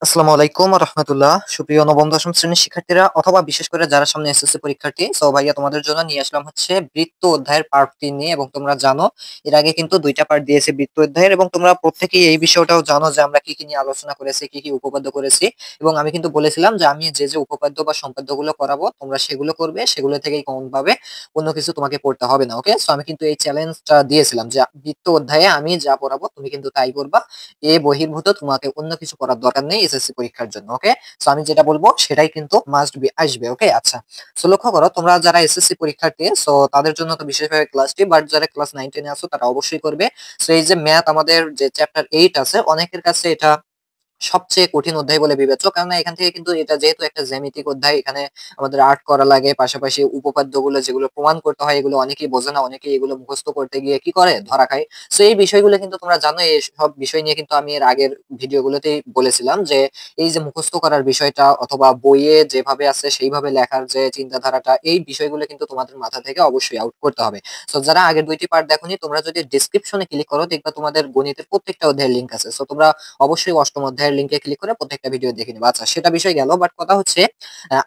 আসসালামু আলাইকুম রহমতুল্লাহ। সুপ্রিয় নবম দশম শ্রেণীর শিক্ষার্থীরা অথবা বিশেষ করে যারা সামনে এসএসসি পরীক্ষার্থী, সো ভাইয়া তোমাদের জন্য নিয়ে আসলাম হচ্ছে বৃত্ত অধ্যায়ের পার্ট 3 নিয়ে। এবং তোমরা জানো এর আগে কিন্তু দুইটা পার্ট দিয়েছে বৃত্ত অধ্যায়ের, এবং তোমরা প্রত্যেকেই এই বিষয়টাও জানো যে আমরা কি কি নিয়ে আলোচনা করেছি, কি কি উপপাদ্য করেছি। এবং আমি কিন্তু বলেছিলাম যে আমি যে যে উপপাদ্য বা সম্পাদ্যগুলো করাবো তোমরা সেগুলো করবে, সেগুলো থেকেই কমন পাবে, অন্য কিছু তোমাকে পড়তে হবে না। ওকে, সো আমি কিন্তু এই চ্যালেঞ্জটা দিয়েছিলাম যে বৃত্ত অধ্যায়ে আমি যা পড়াবো তুমি কিন্তু তাই করবা, এ বহির্ভূত তোমাকে অন্য কিছু করার দরকার নেই এসএসসি পরীক্ষার জন্য। ওকে, সো আমি যেটা বলবো সেটাই কিন্তু মাস্ট বি আসবে। ওকে, আচ্ছা, সো লক্ষ্য করো তোমরা যারা এসএসসি পরীক্ষার্থী, সো তাদের জন্য তো বিশেষভাবে ক্লাসটি, বাট যারা ক্লাস 9 10 আছো তারা অবশ্যই করবে। সো এই যে ম্যাথ আমাদের যে চ্যাপ্টার 8 আছে, অনেকের কাছে এটা সবচেয়ে কঠিন অধ্যায় বলে বিবেচ্য, কারণ এখান থেকে কিন্তু এটা যেহেতু একটা জ্যামিতিক অধ্যায়, এখানে আমাদের আর্ট করা লাগে, পাশাপাশি উপপাদ্যগুলো যেগুলো প্রমাণ করতে হয় এগুলো অনেকেই বোঝে না, অনেকেই এগুলো মুখস্থ করতে গিয়ে কি করে ধরা খায়। সো এই বিষয়গুলো কিন্তু তোমরা জানো, এই সব বিষয় নিয়ে কিন্তু আমি এর আগের ভিডিওগুলোতেই বলেছিলাম যে এই যে মুখস্থ করার বিষয়টা অথবা বইয়ে যেভাবে আছে সেইভাবে লেখার যে চিন্তাধারাটা, এই বিষয়গুলো কিন্তু তোমাদের মাথা থেকে অবশ্যই আউট করতে হবে। সো যারা আগের দুইটি পার্ট দেখোনি, তোমরা যদি ডিসক্রিপশনে ক্লিক করো দেখবা তোমাদের গণিতের প্রত্যেকটা অধ্যায়ের লিঙ্ক আছে। সো তোমরা অবশ্যই অষ্টম অধ্যায়ের লিংকে ক্লিক করে প্রত্যেকটা ভিডিও দেখে নিবা। আচ্ছা, সেটা বিষয় গেল, বাট কথা হচ্ছে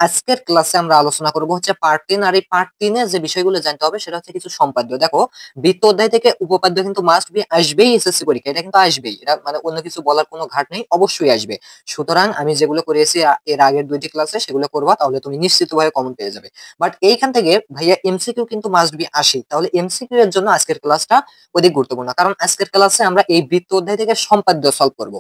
আজকের ক্লাসে আমরা আলোচনা করব হচ্ছে পার্ট 3। আর এই পার্ট 3 এ যে বিষয়গুলো জানতে হবে সেটা হচ্ছে কিছু সম্পাদ্য। দেখো, বৃত্ত অধ্যায় থেকে উপপাদ্য কিন্তু মাস্ট বি আসবেই এসএসসি পরীক্ষা, এটা কিন্তু আসবেই, এটা মানে অন্য কিছু বলার কোনো ঘাট নেই, অবশ্যই আসবে। সুতরাং আমি যেগুলো করেছি এর আগের দুইটি ক্লাসে সেগুলো করবা, তাহলে তুমি নিশ্চিতভাবে কমন পেয়ে যাবে। বাট এইখান থেকে ভাইয়া এমসিকিউ কিন্তু মাস্ট বি আসে, তাহলে এমসিকিউ এর জন্য আজকের ক্লাসটা অধিক গুরুত্বপূর্ণ, কারণ আজকের ক্লাসে আমরা এই বৃত্ত অধ্যায় থেকে সম্পাদ্য সলভ করব,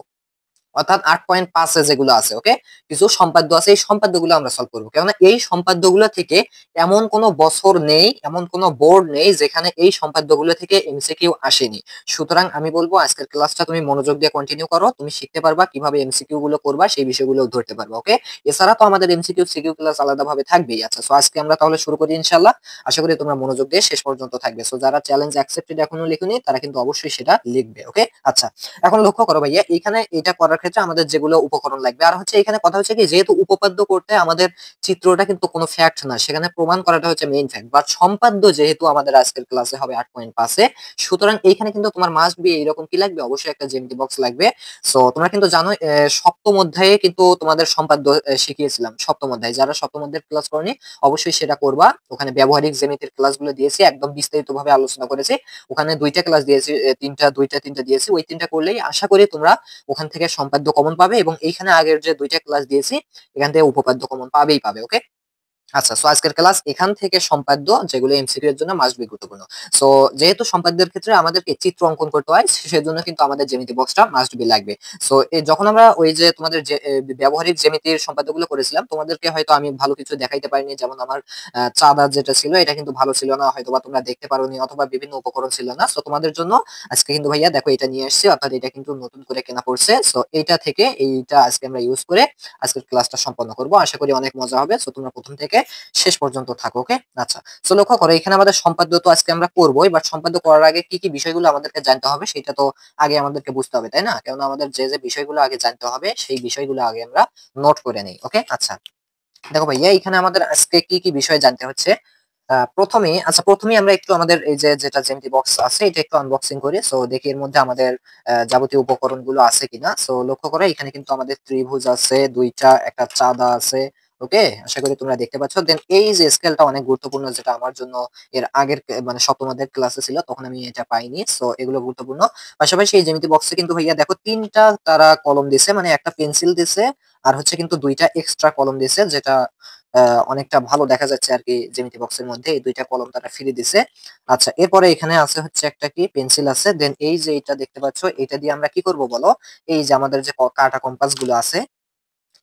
অর্থাৎ 8.5 এ যেগুলো আছে। ওকে, কিছু সম্পাদ্য আছে, এই সম্পাদ্যগুলো আমরা সলভ করবো, কেননা এই সম্পাদ্যগুলো থেকে এমন কোন বছর নেই, এমন কোন বোর্ড নেই যেখানে এই সম্পাদ্যগুলো থেকে এমসিকিউ আসেনি। সুতরাং আমি বলবো আজকের ক্লাসটা তুমি মনোযোগ দিয়ে কন্টিনিউ করো, তুমি শিখতে পারবা কিভাবে এমসিকিউ গুলো করবা, সেই বিষয়গুলো ধরতে পারবা। ওকে, এছাড়া তো আমাদের এমসিকিউ সিকিউ ক্লাস আলাদাভাবে থাকবেই। আচ্ছা, সো আজকে আমরা তাহলে শুরু করি ইনশাআল্লাহ। আশা করি তোমরা মনোযোগ দিয়ে শেষ পর্যন্ত থাকবে। সো যারা চ্যালেঞ্জ অ্যাকসেপ্টেড এখনো লিখুনি তারা কিন্তু অবশ্যই সেটা লিখবে। ওকে, আচ্ছা, এখন লক্ষ্য করো ভাইয়া, এখানে এটা করার ক্ষেত্রে আমাদের যেগুলো উপকরণ লাগবে, আর হচ্ছে এখানে কথা হচ্ছে কি, যেহেতু উপপাদ্য করতে আমাদের চিত্রটা কিন্তু কোনো ফ্যাক্ট না, সেখানে প্রমাণ করাটা হচ্ছে মেইন ফ্যাক্ট। বাট সম্পাদ্য যেহেতু আমাদের আজকের ক্লাসে হবে 8.5 এ, সুতরাং এইখানে কিন্তু তোমার মাস্ট বি এইরকম কি লাগবে, অবশ্যই একটা জ্যামিতি বক্স লাগবে। সো তোমরা কিন্তু জানো সপ্তম অধ্যায়ে কিন্তু তোমাদের সম্পাদ্য শিখিয়েছিলাম। সপ্তম অধ্যায়, যারা সপ্তম অধ্যায়ের ক্লাস করনি অবশ্যই সেটা করবা, ওখানে ব্যবহারিক জ্যামিতির ক্লাসগুলো দিয়েছি, একদম বিস্তারিত ভাবে আলোচনা করেছি। ওখানে দুইটা ক্লাস দিয়েছি, দুইটা তিনটা দিয়েছি, ওই তিনটা করলেই আশা করি তোমরা ওখান থেকে সম্পাদ্য কমন পাবে, এবং এইখানে আগের যে দুইটা ক্লাস দিয়েছি এখান থেকে উপপাদ্য কমন পাবেই পাবে। ওকে, আচ্ছা, সো আজকের ক্লাস এখান থেকে সম্পাদ্য যেগুলো এমসিকিউ এর জন্য মাস্ট বি গুরুত্বপূর্ণ। সো যেহেতু সম্পাদ্যের ক্ষেত্রে আমাদেরকে চিত্র অঙ্কন করতে হয়, সেজন্য কিন্তু আমাদের জ্যামিতি বক্সটা মাস্ট বি লাগবে। সো যখন আমরা ওই যে তোমাদের যে ব্যবহারিক জ্যামিতির সম্পাদ্যগুলো করেছিলাম, তোমাদেরকে হয়তো আমি ভালো কিছু দেখাইতে পারিনি, যেমন আমার চাঁদা যেটা ছিল এটা কিন্তু ভালো ছিল না, হয়তো বা তোমরা দেখতে পারোনি, অথবা বিভিন্ন উপকরণ ছিল না। সো তোমাদের জন্য আজকে কিন্তু ভাইয়া দেখো এটা নিয়ে আসছি, অর্থাৎ এটা কিন্তু নতুন করে কেনা পড়ছে। সো এইটা থেকে এইটা আজকে আমরা ইউজ করে আজকের ক্লাসটা সম্পন্ন করব, আশা করি অনেক মজা হবে। সো তোমরা প্রথম থেকে শেষ পর্যন্ত থাকো। ওকে, আচ্ছা, সো লক্ষ্য করো এখানে আমাদের সম্পাদ্য তো আজকে আমরা করবোই, বাট সম্পাদ্য করার আগে কি কি বিষয়গুলো আমাদেরকে জানতে হবে সেটা তো আগে আমাদেরকে বুঝতে হবে, তাই না? কেননা আমাদের যে যে বিষয়গুলো আগে জানতে হবে সেই বিষয়গুলো আগে আমরা নোট করে নেই। ওকে, আচ্ছা, দেখো ভাইয়া এখানে আমাদের আজকে কি কি বিষয় জানতে হচ্ছে। প্রথমেই আমরা একটু আমাদের এই যে যেটা জ্যামিতি বক্স আছে এটা একটু আনবক্সিং করি। সো দেখি এর মধ্যে আমাদের যাবতীয় উপকরণ গুলো আছে কিনা। সো লক্ষ্য করো এখানে কিন্তু আমাদের ত্রিভুজ আছে দুইটা, একটা চাঁদা আছে। ওকে, আশা করি তোমরা দেখতে পাচ্ছ। দেন এই যে স্কেলটা অনেক গুরুত্বপূর্ণ, যেটা আমার জন্য এর আগের মানে সপ্তম অধ্যায়ের ক্লাসে ছিল, তখন আমি এটা পাইনি। সো এগুলো গুরুত্বপূর্ণ। পাশাপাশি এই জ্যামিতি বক্সে কিন্তু ভাইয়া দেখো তিনটা তারা কলম দিছে, মানে একটা পেন্সিল দিছে, আর হচ্ছে কিন্তু দুইটা এক্সট্রা কলম দিছে, যেটা অনেকটা ভালো দেখা যাচ্ছে আর কি জ্যামিতি বক্সের মধ্যে। এই দুইটা কলম তারা ফ্রি দিছে। আচ্ছা, এরপরে এখানে আছে হচ্ছে একটা কি পেন্সিল আছে। দেন এই যে এটা দেখতে পাচ্ছ, এটা দিয়ে আমরা কি করব বলো, এই যে আমাদের যে কাটা কম্পাস গুলো আছে,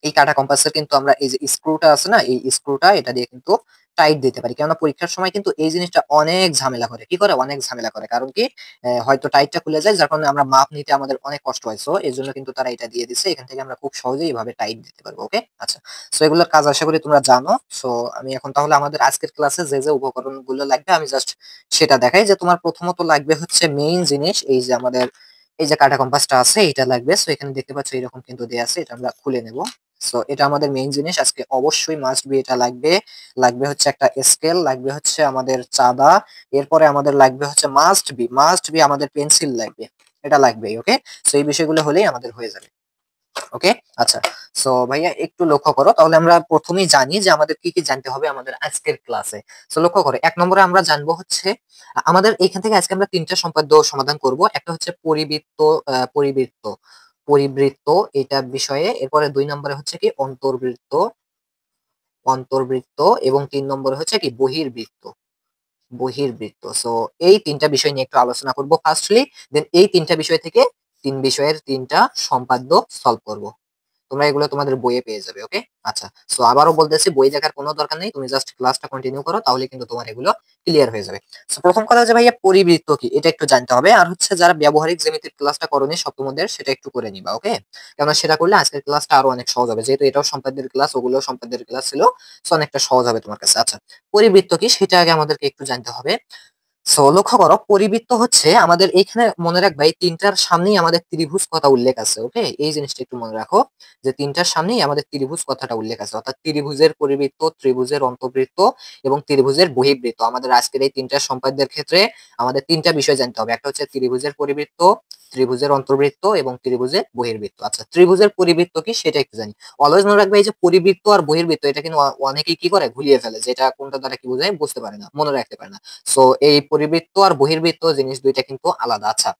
এই কাটা কম্পাসের কিন্তু আমরা এই যে স্ক্রুটা আছে না, এই স্ক্রুটা এটা দিয়ে কিন্তু টাইট দিতে পারি। কেননা পরীক্ষার সময় কিন্তু এই জিনিসটা অনেক ঝামেলা করে, কি করে, অনেক ঝামেলা করে। কারণ কি, হয়তো টাইটটা খুলে যায়, যার কারণে আমরা মাপ নিতে আমাদের অনেক কষ্ট হয়। সো এর জন্য কিন্তু তারা এটা দিয়ে দিছে, এখান থেকে আমরা খুব সহজেই এভাবে টাইট দিতে পারবো। ওকে, আচ্ছা, সো এগুলোর কাজ আশা করি তোমরা জানো। সো আমি এখন তাহলে আমাদের আজকের ক্লাসে যে যে উপকরণ গুলো লাগবে আমি জাস্ট সেটা দেখাই। যে তোমার প্রথমত লাগবে হচ্ছে মেইন জিনিস, এই যে আমাদের এই যে কাটা কম্পাসটা আছে এটা লাগবে। সো এখানে দেখতে পাচ্ছ এরকম কিন্তু দেয়া আছে, এটা আমরা খুলে নেব। সো এটা আমাদের মেইন জিনিস, আজকে অবশ্যই মাস্ট বি এটা লাগবে। লাগবে হচ্ছে একটা স্কেল, লাগবে হচ্ছে আমাদের চাঁদা, এরপরে আমাদের লাগবে হচ্ছে মাস্ট বি আমাদের পেন্সিল লাগবে, এটা লাগবেই। ওকে, সো এই বিষয়গুলো হলেই আমাদের হয়ে যাবে। ওকে। আচ্ছা, সো ভাইয়া একটু লক্ষ্য করো, তাহলে আমরা প্রথমেই জানি যে আমাদের কি কি জানতে হবে আমাদের আজকের ক্লাসে। সো লক্ষ্য করো, এক নম্বরে আমরা জানবো হচ্ছে আমাদের এখান থেকে আজকে আমরা তিনটা সম্পাদ্য সমাধান করব। একটা হচ্ছে পরিবৃত্ত, পরিবৃত্ত পরিবৃত্ত এটা বিষয়ে। এরপরে 2 নম্বরে হচ্ছে কি অন্তর্বৃত্ত, অন্তর্বৃত্ত এবং 3 নম্বরে হচ্ছে কি বহির্বৃত্ত, বহির্বৃত্ত। সো এই তিনটা বিষয় নিয়ে একটু আলোচনা করব ফার্স্টলি, দেন এই তিনটা বিষয় থেকে 3 বিষয়ের 3টা সম্পাদ্য সলভ করব। তোমরা এগুলো তোমাদের বইয়ে পেয়ে যাবে। ওকে। আচ্ছা, সো আবারও বলতেছি, বই দেখার কোনো দরকার নেই, তুমি জাস্ট ক্লাসটা কন্টিনিউ করো, তাহলে কিন্তু তোমার এগুলো ক্লিয়ার হয়ে যাবে। সো প্রথম কথা হচ্ছে ভাইয়া পরিবৃত্ত কি এটা একটু জানতে হবে, আর হচ্ছে যারা ব্যবহারিক জ্যামিতির ক্লাসটা করোনি সপ্তম অধ্যায়ের সেটা একটু করে নিবা। ওকে, কেননা সেটা করলে আজকের ক্লাসটা আরো অনেক সহজ হবে, যেহেতু এটাও সম্পাদ্যের ক্লাস ওগুলোও সম্পাদ্যের ক্লাস ছিল। সো অনেকটা সহজ হবে তোমার কাছে। আচ্ছা, পরিবৃত্ত কি সেটা আগে আমাদেরকে একটু জানতে হবে। সো লক্ষ্য করো, পরিবৃত্ত হচ্ছে আমাদের এইখানে মনে রাখবা এই তিনটার সামনেই আমাদের ত্রিভুজ কথা উল্লেখ আছে। ওকে, এই জিনিসটা একটু মনে রাখো যে তিনটার সামনেই আমাদের ত্রিভুজ কথাটা উল্লেখ আছে, অর্থাৎ ত্রিভুজের পরিবৃত্ত, ত্রিভুজের অন্তর্বৃত্ত এবং ত্রিভুজের বহির্বৃত্ত। আমাদের আজকের এই তিনটা সম্পাদ্যের ক্ষেত্রে আমাদের তিনটা বিষয় জানতে হবে, একটা হচ্ছে ত্রিভুজের পরিবৃত্ত, ত্রিভুজের অন্তর্বৃত্ত এবং ত্রিভুজের বহির্বৃত্ত। আচ্ছা, ত্রিভুজের পরিবৃত্ত কি সেটা একটু জানি। অলওয়েজ মনে রাখবে এই যে পরিবৃত্ত আর বহির্বৃত্ত এটা কিন্তু অনেকেই কি করে ঘুরিয়ে ফেলে, যেটা কোনটা দ্বারা কি বোঝায় বুঝতে পারে না, মনে রাখতে পারে না। সো এই পরিবৃত্ত আর বহির্বৃত্ত জিনিস দুইটা কিন্তু আলাদা। আচ্ছা,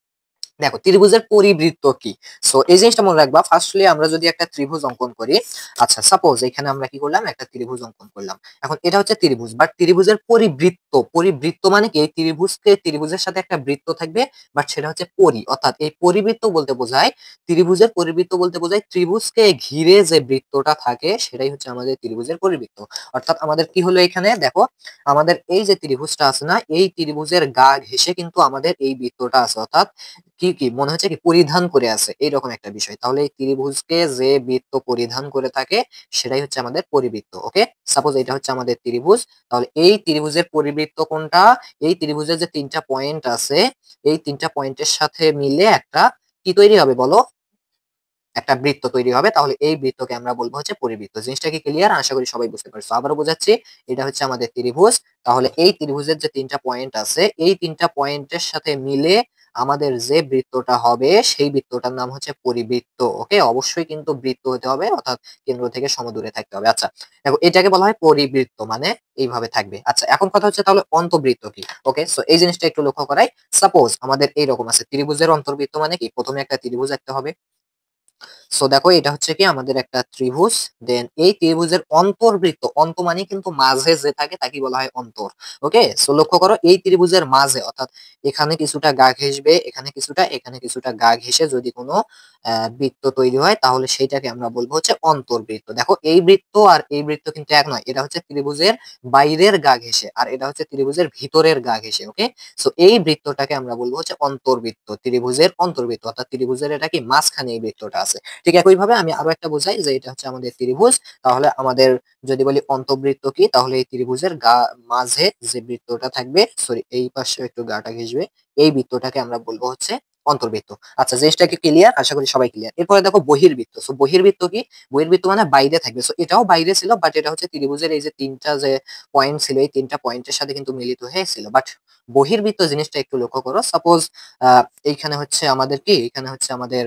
দেখো ত্রিভুজের পরিবৃত্ত কি। সো এই জিনিসটা মনে রাখবা, ফার্স্টলি আমরা যদি একটা ত্রিভুজ অঙ্কন করি। আচ্ছা, সাপোজ এখানে আমরা কি করলাম, একটা ত্রিভুজ অঙ্কন করলাম। এখন এটা হচ্ছে ত্রিভুজ, বাট ত্রিভুজের পরিবৃত্ত, পরিবৃত্ত মানে কি এই ত্রিভুজকে, ত্রিভুজের সাথে একটা বৃত্ত থাকবে, বাট সেটা হচ্ছে পরি, অর্থাৎ এই পরিবৃত্ত বলতে বোঝায়, ত্রিভুজের পরিবৃত্ত বলতে বোঝায় ত্রিভুজকে ঘিরে যে বৃত্তটা থাকে সেটাই হচ্ছে আমাদের ত্রিভুজের পরিবৃত্ত। অর্থাৎ আমাদের কি হলো এখানে দেখো, আমাদের এই যে ত্রিভুজটা আছে না, এই ত্রিভুজের গা ঘেঁষে কিন্তু আমাদের এই বৃত্তটা আছে, অর্থাৎ কি কি মনে হচ্ছে কি পরিধান করে আছে এইরকম একটা বিষয়। তাহলে এই ত্রিভুজকে যে বৃত্ত পরিধান করে থাকে সেটাই হচ্ছে আমাদের পরিবৃত্ত। ওকে, সাপোজ এটা হচ্ছে আমাদের ত্রিভুজ, তাহলে এই ত্রিভুজের পরিবৃত্ত কোনটা, এই ত্রিভুজের যে 3টা পয়েন্ট আছে এই 3টা পয়েন্টের সাথে মিলে একটা কি তৈরি হবে বলো, একটা বৃত্ত তৈরি হবে। তাহলে এই বৃত্তকে আমরা বলবো হচ্ছে পরিবৃত্ত। জিনিসটা কি ক্লিয়ার? আশা করি সবাই বুঝতে পারছো। আবারও বোঝাচ্ছি, এটা হচ্ছে আমাদের ত্রিভুজ, তাহলে এই ত্রিভুজের যে 3টা পয়েন্ট আছে এই 3টা পয়েন্টের সাথে মিলে আমাদের যে বৃত্তটা হবে সেই বৃত্তটার নাম হচ্ছে পরিবৃত্ত। ওকে, অবশ্যই কিন্তু বৃত্ত হতে হবে, অর্থাৎ কেন্দ্র থেকে সমদূরে থাকতে হবে। আচ্ছা, দেখো এটাকে বলা হয় পরিবৃত্ত, মানে এইভাবে থাকবে। আচ্ছা, এখন কথা হচ্ছে তাহলে অন্তবৃত্ত কি। ওকে, সো এই জিনিসটা একটু লক্ষ্য করাই। সাপোজ আমাদের এইরকম আছে, ত্রিভুজের অন্তর্বৃত্ত মানে কি, প্রথমে একটা ত্রিভুজ আঁকতে হবে। সো দেখো এটা হচ্ছে কি আমাদের একটা ত্রিভুজ, দেন এই ত্রিভুজের অন্তর্বৃত্ত, অন্ত মানে কিন্তু মাঝে যে থাকে তাকে বলা হয় অন্তর। ওকে, সো লক্ষ্য করো এই ত্রিভুজের মাঝে, অর্থাৎ এখানে কিছুটা গা ঘেঁষবে, এখানে কিছুটা, এখানে কিছুটা গা ঘেঁষে যদি কোনো বৃত্ত তৈরি হয় তাহলে সেইটাকে আমরা বলবো হচ্ছে অন্তর্বৃত্ত। দেখো এই বৃত্ত আর এই বৃত্ত কিন্তু এক নয়, এটা হচ্ছে ত্রিভুজের বাইরের গা ঘেঁষে আর এটা হচ্ছে ত্রিভুজের ভিতরের গা ঘেঁষে। ওকে, সো এই বৃত্তটাকে আমরা বলবো হচ্ছে অন্তর্বৃত্ত, ত্রিভুজের অন্তর্বৃত্ত, অর্থাৎ ত্রিভুজের এটা কি মাঝখানে এই বৃত্তটা আছে। ঠিক একইভাবে আমি আরো একটা বোঝাই যে এটা হচ্ছে আমাদের ত্রিভুজ, তাহলে আমাদের যদি বলি অন্তবৃত্ত কি, তাহলে এই ত্রিভুজের মাঝে যে বৃত্তটা থাকবে, সরি এই পাশে একটু গাটা ঘেঁষবে, এই বৃত্তটাকে আমরা বলবো হচ্ছে অন্তর্বৃত্ত। আচ্ছা, জিনিসটা কি ক্লিয়ার? আশা করি সবাই ক্লিয়ার। এরপরে দেখো বহির্বৃত্ত। সো বহির্বৃত্ত কি, বহির্বৃত্ত মানে বাইরে থাকবে। সো এটাও বাইরে ছিল, বাট এটা হচ্ছে ত্রিভুজের এই যে 3টা যে পয়েন্ট ছিল এই 3টা পয়েন্টের সাথে কিন্তু মিলিত হয়েছিল। বাট বহির্বৃত্ত জিনিসটা একটু লক্ষ্য করো, সাপোজ এইখানে হচ্ছে আমাদের কি, এখানে হচ্ছে আমাদের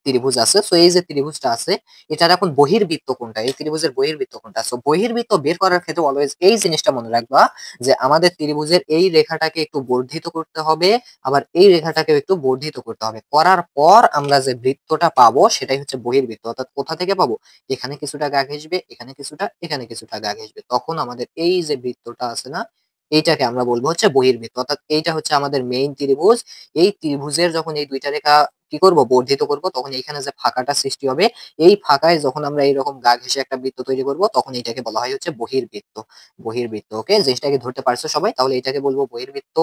ত্রিভুজ আছে। সো এই যে ত্রিভুজটা আছে এটার এখন বহির্বৃত্ত কোনটা, এই ত্রিভুজের বহির্বৃত্ত কোনটা। সো বহির্বৃত্ত বের করার ক্ষেত্রে অলওয়েজ এই জিনিসটা মনে রাখবা যে আমাদের ত্রিভুজের এই রেখাটাকে একটু বর্ধিত করতে হবে, আবার এই রেখাটাকেও একটু বর্ধিত করতে হবে, করার পর আমরা যে বৃত্তটা পাবো সেটাই হচ্ছে বহির্বৃত্ত। অর্থাৎ কোথা থেকে পাবো, এখানে কিছুটা গা ঘেঁষবে, এখানে কিছুটা, এখানে কিছুটা গা ঘেঁষবে, তখন আমাদের এই যে বৃত্তটা আছে না এইটাকে আমরা বলবো হচ্ছে বহির্বৃত্ত। অর্থাৎ এইটা হচ্ছে আমাদের মেইন ত্রিভুজ, এই ত্রিভুজের যখন এই দুইটা রেখা কি করব বর্ধিত করব তখন এইখানে যে ফাঁকাটা সৃষ্টি হবে, এই ফাঁকায় যখন আমরা এইরকম গা ঘেঁষে একটা বৃত্ত তৈরি করব তখন এইটাকে বলা হয় হচ্ছে বহির্বৃত্ত। বহির্বৃত্ত। ওকে, জিনিসটাকে ধরতে পারছো সবাই? তাহলে এইটাকে বলবো বহির্বৃত্ত,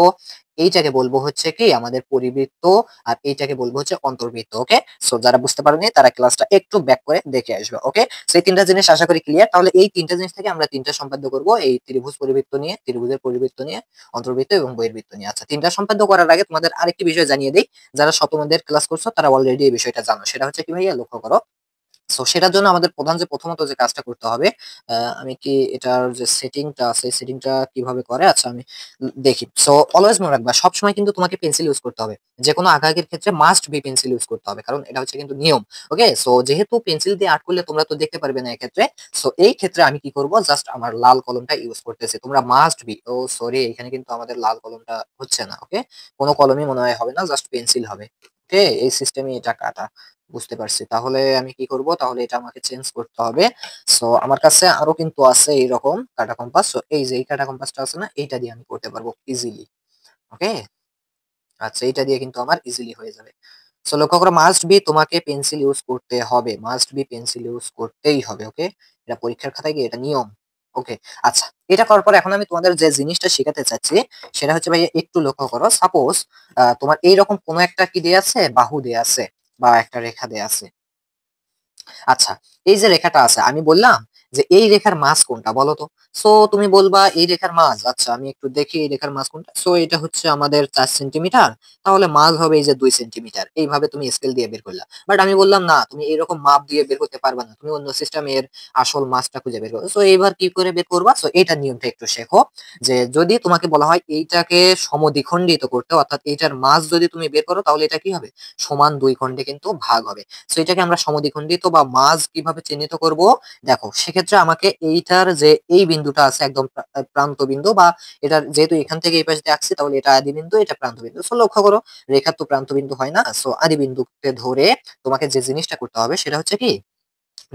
এইটাকে বলবো হচ্ছে কি আমাদের পরিবৃত্ত, আর এইটাকে বলবো হচ্ছে অন্তর্বৃত্ত। ওকে, সো যারা বুঝতে পারেনি তারা ক্লাসটা একটু ব্যাক করে দেখে আসবে। ওকে, সেই তিনটা জিনিস আশা করি ক্লিয়ার। তাহলে এই তিনটা জিনিস থেকে আমরা তিনটা সম্পাদ্য করব, এই ত্রিভুজ পরিবৃত্ত নিয়ে, ত্রিভুজের পরিবৃত্ত নিয়ে, অন্তর্বৃত্ত এবং বহির্বৃত্ত নিয়ে। আচ্ছা, তিনটা সম্পাদ্য করার আগে তোমাদের আরেকটি বিষয় জানিয়ে দিই, যারা সপ্তম অধ্যায়ের ক্লাস করছো তারা অলরেডি এই বিষয়টা জানো, সেটা হচ্ছে কি ভাইয়া লক্ষ্য করো, সো সেটার জন্য আমাদের প্রধান যে প্রথমত যে কাজটা করতে হবে, আমি কি এটার যে সেটিংটা আছে, সেটিংটা কিভাবে করে? আচ্ছা আমি দেখি। সো অলওয়েজ মনে রাখবা সবসময় কিন্তু তোমাকে পেন্সিল ইউজ করতে হবে। যেকোনো আঁকাআঁকির ক্ষেত্রে মাস্ট বি পেন্সিল ইউজ করতে হবে। কারণ এটা হচ্ছে কিন্তু নিয়ম। ওকে? সো যেহেতু পেন্সিল দিয়ে আর্ট করলে তোমরা তো দেখতে পারবে না এক্ষেত্রে। সো এই ক্ষেত্রে আমি কি করব? জাস্ট আমার লাল কলমটা ইউজ করতেছি। তোমরা মাস্ট বি, ও সরি এখানে কিন্তু আমাদের লাল কলমটা হচ্ছে না। ওকে? কোন কলমই মনে হয় হবে না, জাস্ট পেন্সিল হবে। ওকে? এই সিস্টেমে এটা কাটা। বুঝতে পারছি। তাহলে আমি কি করব? তাহলে এটা আমাকে চেঞ্জ করতে হবে। সো আমার কাছে আরো কিন্তু আছে এইরকম কাটা কম্পাস। সো এই যে এই কাটা কম্পাসটা আছে না? এইটা দিয়ে আমি করতে পারবো ইজিলি। ওকে? আচ্ছা এইটা দিয়ে কিন্তু আমার ইজিলি হয়ে যাবে। সো লক্ষ্য করো মাস্ট বি তোমাকে পেন্সিল ইউজ করতে হবে। মাস্ট বি পেন্সিল ইউজ করতেই হবে। ওকে? এটা পরীক্ষার খাতায় গিয়ে এটা নিয়ম। ওকে? আচ্ছা এটা করার পর এখন আমি তোমাদের যে জিনিসটা শিখাতে চাচ্ছি সেটা হচ্ছে ভাইয়া একটু লক্ষ্য করো। সাপোজ তোমার এইরকম কোন একটা কি দেয়া আছে? বাহু দেয়া আছে বা একটা রেখা দেয়া আছে। আচ্ছা, এই যে রেখাটা আছে আমি বললাম যে এই রেখার মাঝ কোনটা বলো তো? সো তুমি বলবা এই রেখার মাঝ। আচ্ছা আমি একটু দেখি এই রেখার মাঝ কোনটা। সো এটা হচ্ছে আমাদের ৪ সেন্টিমিটার। তাহলে মাঝ হবে এই যে ২ সেন্টিমিটার। এইভাবে তুমি স্কেল দিয়ে বের করলা। বাট আমি বললাম না তুমি এরকম মাপ দিয়ে বের করতে পারবা না। তুমি অন্য সিস্টেমে এর আসল মাঝটা খুঁজে বের করো। সো এবার কি করে বের করবা? সো এটার নিয়মটা একটু শেখো। যে যদি তোমাকে বলা হয় এইটাকে সমদ্বিখণ্ডিত করতে অর্থাৎ এইটার মাঝ যদি তুমি বের করো তাহলে এটা কি হবে? সমান ২ খণ্ডে কিন্তু ভাগ হবে। সো এটাকে আমরা সমদ্বিখণ্ডিত বা মাঝ কিভাবে চিহ্নিত করব? দেখো সেক্ষেত্রে আমাকে এইটার যে এই বিন্দুটা আছে একদম প্রান্ত বিন্দু বা এটার যেহেতু এখান থেকে এই পাশ দিয়ে আঁকছি তাহলে এটা আদি বিন্দু, এটা প্রান্ত বিন্দু। সো লক্ষ্য করো রেখার তো প্রান্ত বিন্দু হয় না। সো আদি বিন্দুতে ধরে তোমাকে যে জিনিসটা করতে হবে সেটা হচ্ছে কি?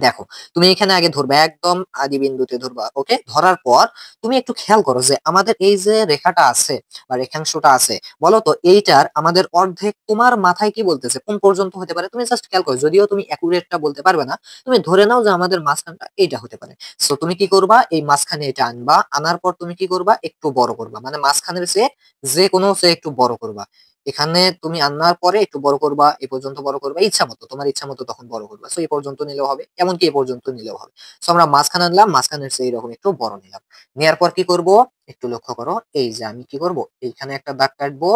দেখো, তুমি এখানে আগে ধরবা, একদম আদি বিন্দুতে ধরবা। ওকে? ধরার পর তুমি একটু খেয়াল করো যে আমাদের এই যে রেখাটা আছে বা রেখাংশটা আছে, বলো তো এইটার আমাদের অর্ধেক তোমার মাথায় কি বলতেছে? কোন পর্যন্ত হতে পারে? তুমি জাস্ট খেয়াল করো। যদিও তুমি অ্যাকুরেট টা বলতে পারবে না, তুমি ধরে নাও যে আমাদের মাঝখানটা এইটা হতে পারে। সো তুমি কি করবা? এই মাঝখানে এটা আনবা। আনার পর তুমি কি করবা? একটু বড় করবা। মানে মাঝখানের চেয়ে যেকোনো চেয়ে একটু বড় করবা। এখানে তুমি আনার পরে একটু বড় করবা, এ পর্যন্ত বড় করবা, ইচ্ছামত, তোমার ইচ্ছামত তখন বড় করবা। সো এই পর্যন্ত নিলেও হবে, এমনকি এ পর্যন্ত নিলেও হবে। সো আমরা মাঝখানে আনলাম, মাঝখানের চেয়ে এরকম একটু বড় নিলাম। নেয়ার পর কি করব? একটু লক্ষ্য করো, এই যে আমি কি করব? এইখানে একটা দাগ কাটবো,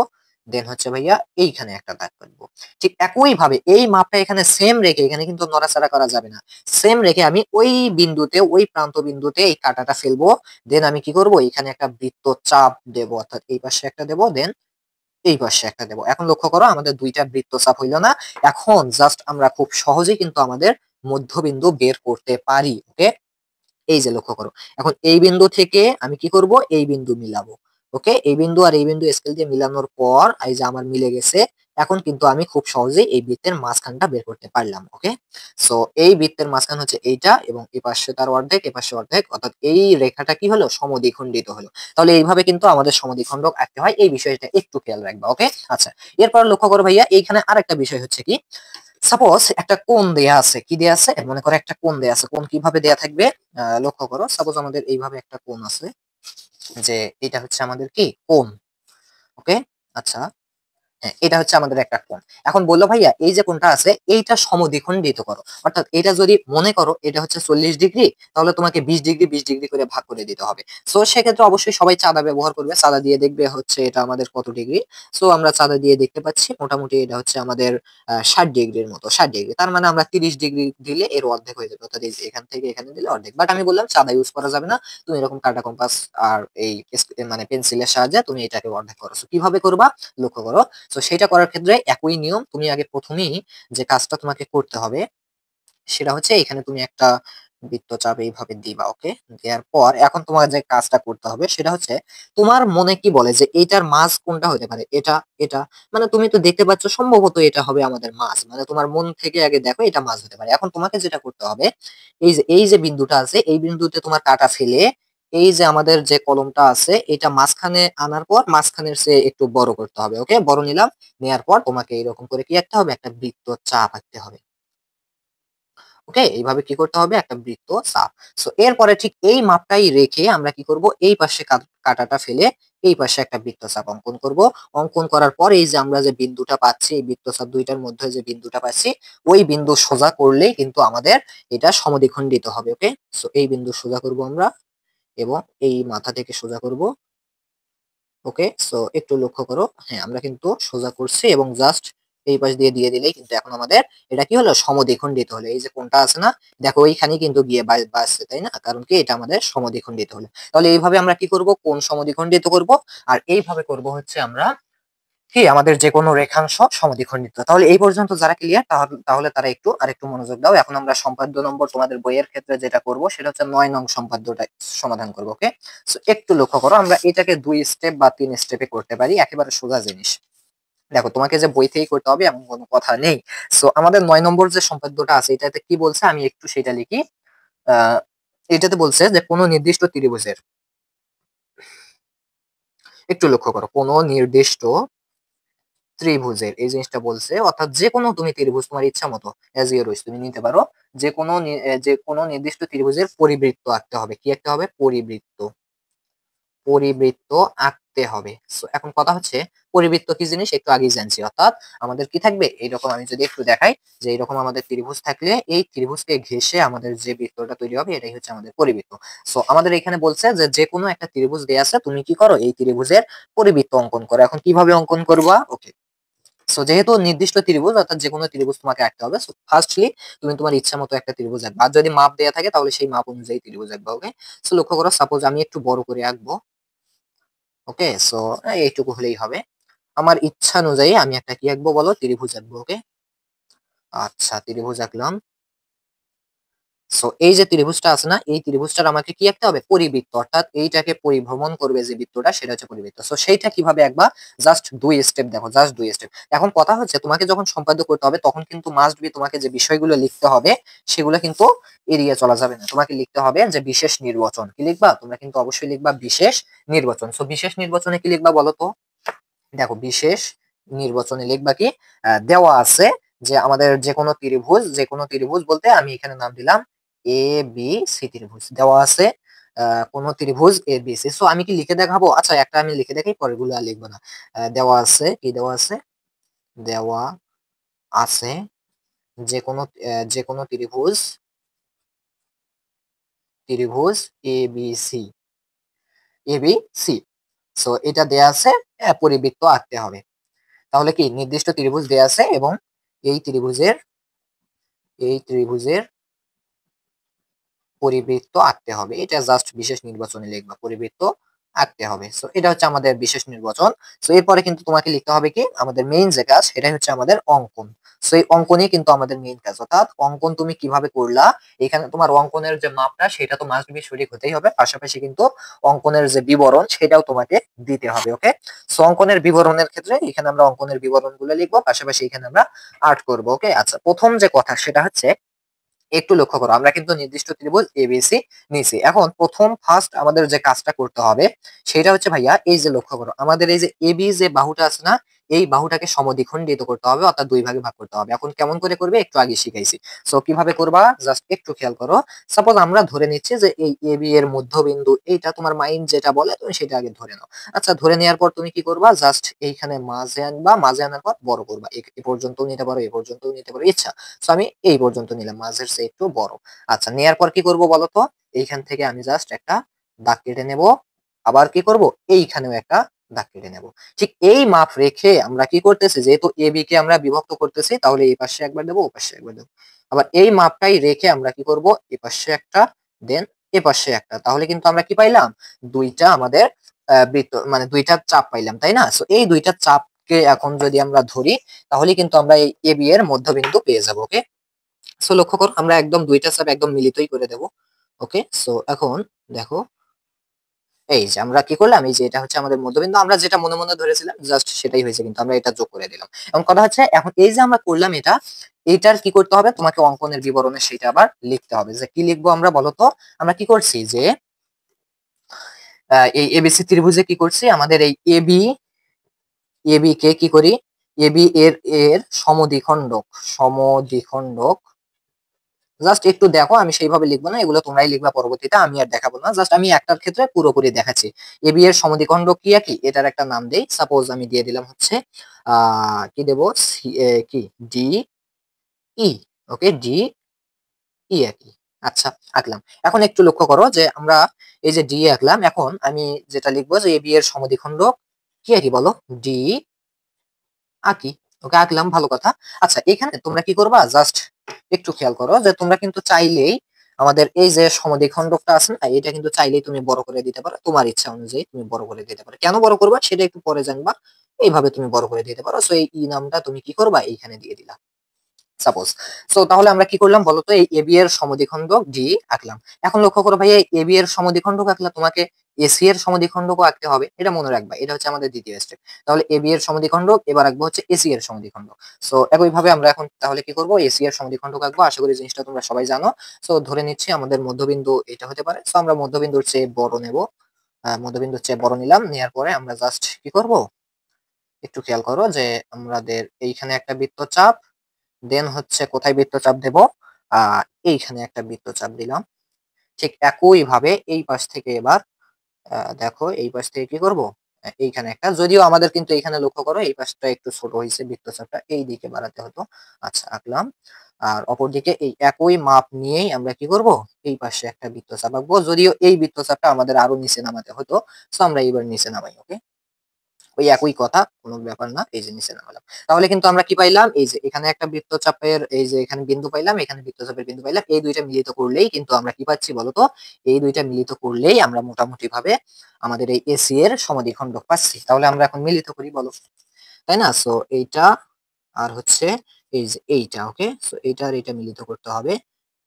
দেন হচ্ছে ভাইয়া এইখানে একটা দাগ কাটবো। ঠিক একই ভাবে এই মাপটা এখানে সেম রেখে, এখানে কিন্তু নড়াচড়া করা যাবে না। সেম রেখে আমি ওই বিন্দুতে, ওই প্রান্ত বিন্দুতে এই কাঁটাটা ফেলবো। দেন আমি কি করব? এখানে একটা বৃত্ত চাপ দেব, অর্থাৎ এই পাশে একটা দেব, দেন এই পাশে একটা দেব। এখন লক্ষ্য করো আমাদের ২ টা বৃত্তচাপ হইল না? এখন জাস্ট আমরা খুব সহজেই কিন্তু আমাদের মধ্যবিন্দু বের করতে পারি। ওকে? এই যে লক্ষ্য করো। এখন এই বিন্দু থেকে আমি কি করব? এই বিন্দু মিলাবো। ওকে? এই বিন্দু আর এই বিন্দু স্কেল দিয়ে মিলানোর পর এই যে আমার মিলে গেছে। এখন কিন্তু আমি খুব সহজেই এই বৃত্তের মাঝখানটা বের করতে পারলাম। ওকে? সো এই বৃত্তের মাঝখান হচ্ছে এইটা এবং এপাশে তার অর্ধেক, এপাশে অর্ধেক, অর্থাৎ এই রেখাটা কি হলো? সমদ্বিখণ্ডিত হলো। তাহলে এইভাবে কিন্তু আমাদের সমদ্বিখণ্ডক আঁকতে হয়। এই বিষয়টা একটু খেয়াল রাখবা। ওকে? আচ্ছা। এরপর লক্ষ্য করো ভাইয়া এইখানে আরেকটা বিষয় হচ্ছে কি? সাপোজ একটা কোণ দেয়া আছে। কি দেয়া আছে? মনে করো একটা কোণ দেয়া আছে। কোণ কিভাবে দেয়া থাকবে? লক্ষ্য করো। সাপোজ আমাদের এইভাবে একটা কোণ আছে। যে এটা হচ্ছে আমাদের কি? কোণ। ওকে? আচ্ছা। হ্যাঁ, এটা হচ্ছে আমাদের একটা কোণ। এখন বলল ভাইয়া এই যে কোণটা আছে এইটা সমদ্বিখণ্ডিত করো। অর্থাৎ এটা যদি মনে করো এটা হচ্ছে ৪০ ডিগ্রি তাহলে তোমাকে ২০ ডিগ্রি, ২০ ডিগ্রি করে ভাগ করে দিতে হবে। সো সেক্ষেত্রে অবশ্যই সবাই চাঁদা ব্যবহার করবে। চাঁদা দিয়ে দেখবে হচ্ছে এটা আমাদের কত ডিগ্রি। সো আমরা চাঁদা দিয়ে দেখতে পাচ্ছি মোটামুটি এটা হচ্ছে আমাদের ৬০ ডিগ্রির মতো। ৬০ ডিগ্রি। তার মানে আমরা ৩০ ডিগ্রি দিলে এর অর্ধেক হয়ে যাবে। অর্থাৎ এই যে এখান থেকে এখানে দিলে অর্ধেক। বাট আমি বললাম চাঁদা ইউজ করা যাবে না। তুমি এরকম কাঁটা কম্পাস আর এই মানে পেন্সিলের সাহায্যে তুমি এটাকে অর্ধেক করো। সো কিভাবে করবা? লক্ষ্য করো। তো সেটা করার ক্ষেত্রে একই নিয়ম। তুমি আগে ১ম এই যে কাজটা তোমাকে করতে হবে সেটা হচ্ছে এখানে তুমি একটা বৃত্তচাপ এইভাবে দিবা। ওকে? দেওয়ার পর এখন তোমার যে কাজটা করতে হবে সেটা হচ্ছে তোমার মনে কি বলে যে এইটার মাঝ কোনটা হতে পারে? এটা, এটা। মানে তুমি তো দেখতে পাচ্ছ সম্ভবত এটা হবে আমাদের মাঝ। মানে তোমার মন থেকে আগে দেখো এটা মাঝ হতে পারে। এখন তোমাকে যেটা করতে হবে এই যে বিন্দুটা আছে এই বিন্দুতে তোমার কাঁটা ফেলে এই যে আমাদের যে কলমটা আছে এটা মাঝখানে আনার পর মাঝখানের চেয়ে একটু বড় করতে হবে। ওকে? বড় নিলাম। নেয়ার পর তোমাকে এরকম করে কি আঁকতে হবে? একটা বৃত্তচাপ আঁকতে হবে। ওকে? এইভাবে কি করতে হবে? একটা বৃত্ত চাপ। সো এরপরে ঠিক এই মাপটাই রেখে আমরা কি করব? এই পাশে কাঁটাটা ফেলে এই পাশে একটা বৃত্তচাপ অঙ্কন করব। অঙ্কন করার পর এই যে আমরা যে বিন্দুটা পাচ্ছি, এই বৃত্তচাপ ২ টার মধ্যে যে বিন্দুটা পাচ্ছি, ওই বিন্দু সোজা করলেই কিন্তু আমাদের এটা সমদ্বিখণ্ডিত হবে। ওকে? সো এই বিন্দু সোজা করব আমরা এবং এই মাথা থেকে সোজা করব। ওকে? সো একটু লক্ষ্য করো। হ্যাঁ, আমরা কিন্তু সোজা করছি এবং জাস্ট এই পাশ দিয়ে দিলেই কিন্তু এখন আমাদের এটা কি হলো, সমদ্বিখণ্ডিত হলো। এই যে কোণটা আছে না, দেখো ওইখানে কিন্তু গিয়ে বাজছে, তাই না? কারণ কি, এটা আমাদের সমদ্বিখণ্ডিত হলো। তাহলে এইভাবে আমরা কি করব, কোণ সমদ্বিখণ্ডিত করব। আর এইভাবে করব হচ্ছে আমরা কি, আমাদের যে কোনো রেখাংশ সমদ্বিখণ্ডিত। তাহলে এই পর্যন্ত যারা ক্লিয়ার, তাহলে তারা একটু আরেকটু মনোযোগ দাও। এখন আমরা সম্পাদ্য নম্বর তোমাদের বইয়ের ক্ষেত্রে যেটা করব সেটা হচ্ছে 9 নং সম্পাদ্যটা সমাধান করব। ওকে, সো একটু লক্ষ্য করো, আমরা এটাকে 2 স্টেপ বা 3 স্টেপে করতে পারি, একেবারে সোজা জিনিস। দেখো, তোমাকে যে বই থেকেই করতে হবে এমন কোনো কথা নেই। সো আমাদের 9 নম্বর যে সম্পাদ্যটা আছে, এটাতে কি বলছে আমি একটু সেটা লিখি। আহ এটাতে বলছে যে কোনো নির্দিষ্ট ত্রিভুজের, একটু লক্ষ্য করো, কোনো নির্দিষ্ট ত্রিভুজের এই জিনিসটা বলছে, অর্থাৎ যে কোনো তুমি ত্রিভুজ তোমার ইচ্ছা মতো এজ ইউর উইশ তুমি নিতে পারো। যে কোনো নির্দিষ্ট ত্রিভুজের পরিবৃত্ত আঁকতে হবে। কি আঁকতে হবে? পরিবৃত্ত। পরিবৃত্ত আঁকতে হবে। সো এখন কথা হচ্ছে, পরিবৃত্ত কি জিনিস একটু আগেই জানছি। অর্থাৎ আমাদের কি থাকবে, এইরকম আমি যদি একটু দেখাই, যে এইরকম আমাদের ত্রিভুজ থাকলে এই ত্রিভুজকে ঘেঁষে আমাদের যে বৃত্তটা তৈরি হবে এটাই হচ্ছে আমাদের পরিবৃত্ত। সো আমাদের এখানে বলছে যে যে কোনো একটা ত্রিভুজ দেয়া আছে, তুমি কি করো, এই ত্রিভুজের পরিবৃত্ত অঙ্কন করো। এখন কিভাবে অঙ্কন করবা? ওকে, সো যেহেতু নির্দিষ্ট ত্রিভুজ, অর্থাৎ যে কোনো ত্রিভুজ তোমাকে আঁকতে হবে। সো ফার্স্টলি তুমি তোমার ইচ্ছা মতো একটা ত্রিভুজ আঁকবা, আর যদি মাপ দেয়া থাকে তাহলে সেই মাপ অনুযায়ী ত্রিভুজ আঁকবা। ওকে, সো লক্ষ্য করো, সাপোজ আমি একটু বড় করে আঁকবো। ওকে, সো এইটুকু হলেই হবে। আমার ইচ্ছা অনুযায়ী আমি একটা কি আঁকবো বলো, ত্রিভুজ আঁকবো। ওকে, আচ্ছা, ত্রিভুজ আঁকলাম। সো এই যে ত্রিভুজটা আছে না, এই ত্রিভুজটার আমাকে কি আঁকতে হবে? পরিবৃত্ত, অর্থাৎ এইটাকে পরিভ্রমণ করবে যে বৃত্তটা, সেটা হচ্ছে পরিবৃত্ত। সো সেইটা কিভাবে আঁকবা, জাস্ট 2 স্টেপ দেখো, জাস্ট 2 স্টেপ। এখন কথা হচ্ছে, তোমাকে যখন সম্পাদ্য করতে হবে তখন কিন্তু মাস্ট বি তোমাকে যে বিষয়গুলো লিখতে হবে সেগুলো কিন্তু এড়িয়ে চলা যাবে না। তোমাকে লিখতে হবে যে বিশেষ নির্বাচন। কি লিখবা? তোমরা কিন্তু অবশ্যই লিখবা বিশেষ নির্বাচন। সো বিশেষ নির্বাচনে কি লিখবা বলো তো? দেখো, বিশেষ নির্বাচনে লিখবা কি, দেওয়া আছে যে আমাদের যে কোনো ত্রিভুজ বলতে আমি এখানে নাম দিলাম এ বি সি ত্রিভুজ দেওয়া আছে। কোন ত্রিভুজ এ বি সি। সো আমি কি লিখে দেখাবো? আচ্ছা, একটা আমি লিখে দেখাই, পরেরগুলো আর লিখবো না। দেওয়া আছে, কি দেওয়া আছে? দেওয়া আছে যে কোনো ত্রিভুজ এ বি সি। সো এটা দেয়া আছে, পরিবৃত্ত আঁকতে হবে। তাহলে কি, নির্দিষ্ট ত্রিভুজ দেয়া আছে এবং এই ত্রিভুজের পরিবৃত্ত আঁকতে হবে। এটা জাস্ট বিশেষ নির্বাচনে লিখবা, পরিবৃত্ত আঁকতে হবে। সো এটা হচ্ছে আমাদের বিশেষ নির্বাচন। সো এরপরে কিন্তু তোমাকে লিখতে হবে কি, আমাদের মেইন যে কাজ সেটাই হচ্ছে আমাদের অঙ্কন। সো এই অঙ্কনই কিন্তু আমাদের মেইন কাজ। অর্থাৎ অঙ্কন তুমি কিভাবে করলা, এখানে তোমার অঙ্কনের যে মাপটা সেটা তো মাস্ট বি সঠিক হতেই হবে, পাশাপাশি কিন্তু অঙ্কনের যে বিবরণ সেটাও তোমাকে দিতে হবে। ওকে, সো অঙ্কনের বিবরণের ক্ষেত্রে এখানে আমরা অঙ্কনের বিবরণ গুলো লিখবো, পাশাপাশি এখানে আমরা আর্ট করবো। ওকে, আচ্ছা, প্রথম যে কথা সেটা হচ্ছে, একটু লক্ষ্য করো, আমরা কিন্তু নির্দিষ্ট ত্রিভুজ এবিসি নিছি। এখন ফার্স্ট আমাদের যে কাজটা করতে হবে সেটা হচ্ছে ভাইয়া, এই যে লক্ষ্য করো, আমাদের এই যে এবি যে বাহুটা আছে না, এই বাহুটাকে সমদ্বিখণ্ডিত করতে হবে, অর্থাৎ 2 ভাগে ভাগ করতে হবে। এখন কেমন করে করবে একটু আগে শিখাইছি। সো কিভাবে করবা, জাস্ট একটু খেয়াল করো। সাপোজ আমরা ধরে নিচ্ছি যে এই এবি এর মধ্যবিন্দু, এইটা তোমার মাইন্ড যেটা বলে তুমি সেটা আগে ধরে নাও। আচ্ছা, ধরে নেওয়ার পর তুমি কি করবা, জাস্ট এইখানে মাঝে আনবা, মাঝে আনার পর বড় করবা। এ পর্যন্ত নিতে পারো, এ পর্যন্ত নিতে পারো, ইচ্ছা। সো আমি এই পর্যন্ত নিলাম, মাঝের চেয়ে একটু বড়। আচ্ছা, নেয়ার পর কি করব বলতো, এইখান থেকে আমি জাস্ট একটা দাগ কেটে নেব। আবার কি করব, এইখানেও একটা দাগ কেটে নেব। ঠিক এই মাপ রেখে আমরা কি করতেছি, যেহেতু এ বি কে আমরা বিভক্ত করতেছি, তাহলে এই পাশে একবার দেবো, ও পাশে একবার দেবো। আবার এই মাপটাই রেখে আমরা কি করব, এ পাশে একটা, দেন এ পাশে একটা। তাহলে কিন্তু আমরা কি পাইলাম, দুইটা আমাদের বৃত্ত, মানে দুইটা চাপ পাইলাম, তাই না? সো এই দুইটা চাপকে এখন যদি আমরা ধরি, তাহলে কিন্তু আমরা এই এ বি এর মধ্যবিন্দু পেয়ে যাবো। ওকে, সো লক্ষ্য করো, আমরা একদম দুইটা চাপ একদম মিলিতই করে দেব। ওকে, সো এখন দেখো, এই যে আমরা কি করলাম, এই যে এটা হচ্ছে আমাদের মধ্যবিন্দু, আমরা যেটা মনে মনে ধরেছিলাম জাস্ট সেটাই হয়েছে, কিন্তু আমরা এটা যোগ করে দিলাম। এখন কথা হচ্ছে, এখন এই যে আমরা করলাম এটা, এইটার কি করতে হবে, তোমাকে অঙ্কনের বিবরণে সেটা আবার লিখতে হবে। যে কি লিখবো আমরা বলতো, আমরা কি করছি যে এই এবিসি ত্রিভুজে কি করছি, আমাদের এই এবি কে কি করি, এবি এর এর সমদ্বিখণ্ডক। জাস্ট একটু দেখো, আমি সেইভাবে লিখবো না, এগুলো তোমরাই লিখবা পরবর্তীতে, আমি আর দেখাবো না। জাস্ট আমি একটার ক্ষেত্রে পুরোপুরি দেখাচ্ছি। এবি এর সমদ্বিখণ্ডক কি, কি এটার একটা নাম দেই। সাপোজ আমি দিয়ে দিলাম হচ্ছে কি দেবো, কি ডি ই। ওকে, ডি ই একই। আচ্ছা, আঁকলাম। এখন একটু লক্ষ্য করো যে আমরা এই যে ডি আঁকলাম, এখন আমি যেটা লিখবো যে এবি এর সমদ্বিখণ্ডক কি, বলো, ডি আঁকি। ওকে আঁকলাম, ভালো কথা। আচ্ছা এখানে তোমরা কি করবা, জাস্ট একটু খেয়াল করো যে তোমরা কিন্তু চাইলেই আমাদের এই যে সমদ্বিখণ্ডকটা আছে না, এটা কিন্তু চাইলেই তুমি বড় করে দিতে পারো, তোমার ইচ্ছা অনুযায়ী তুমি বড় করে দিতে পারো। কেন বড় করবা সেটা একটু পরে জানবা। এইভাবে তুমি বড় করে দিতে পারো। সো এই ই নামটা তুমি কি করবা, এইখানে দিয়ে দিলা সাপোজ। সো তাহলে আমরা কি করলাম বলতো, এই এবি এর সমদ্বিখণ্ডক ডি আঁকলাম। এখন লক্ষ্য করো ভাইয়া, এবি এর সমদ্বিখণ্ডক আঁকলে তোমাকে এসি এর সমদ্বিখণ্ডকও আঁকতে হবে, এটা মনে রাখবা। এটা হচ্ছে আমাদের দ্বিতীয় স্টেপ। তাহলে এবি এর সমদ্বিখণ্ডক, এবার আঁকবো হচ্ছে এসি এর সমদ্বিখণ্ডক। সো একইভাবে আমরা এখন তাহলে কি করব, এসি এর সমদ্বিখণ্ডক আঁকবো। আশা করি জিনিসটা তোমরা সবাই জানো। সো ধরে নিচ্ছি আমাদের মধ্যবিন্দু এটা হতে পারে। সো আমরা মধ্যবিন্দুর চেয়ে বড় নেব, মধ্যবিন্দুর চেয়ে বড় নিলাম। নেওয়ার পরে আমরা জাস্ট কি করব, একটু খেয়াল করো যে আমাদের এইখানে একটা বৃত্তচাপ, দেন হচ্ছে কোথায় বৃত্তচাপ দেব, এইখানে একটা বৃত্তচাপ দিলাম। ঠিক একই ভাবে এই পাশ থেকে এবার দেখো এই পাশ থেকে কি করব, এইখানে একটা, যদিও আমাদের কিন্তু এইখানে লক্ষ্য করো এই পাশটা একটু ছোট হয়েছে, বৃত্তচাপটা এই দিকে বাড়াতে হতো। আচ্ছা আঁকলাম। আর অপরদিকে এই একই মাপ নিয়েই আমরা কি করব, এই পাশে একটা বৃত্তচাপ আঁকবো, যদিও এই বৃত্তচাপটা আমাদের আরো নিচে নামাতে হতো। সো আমরা এইবার নিচে নামাই। ওকে, ওই একই কথা, কোনো ব্যাপার না। এই যে নিচে নামালাম। তাহলে কিন্তু আমরা কি পাইলাম, এই যে এখানে একটা বৃত্তচাপের এই যে এখানে বিন্দু পাইলাম, এখানে বৃত্তচাপের বিন্দু পাইলাম। এই দুইটা মিলিত করলেই কিন্তু আমরা কি পাচ্ছি বলতো, এই দুইটা মিলিত করলেই আমরা মোটামুটি ভাবে আমাদের এই এসি এর সমদ্বিখণ্ডক পাচ্ছি। তাহলে আমরা এখন মিলিত করি বলো, তাই না? সো এইটা আর হচ্ছে এই যে এইটা, ওকে। সো এইটা আর এইটা মিলিত করতে হবে।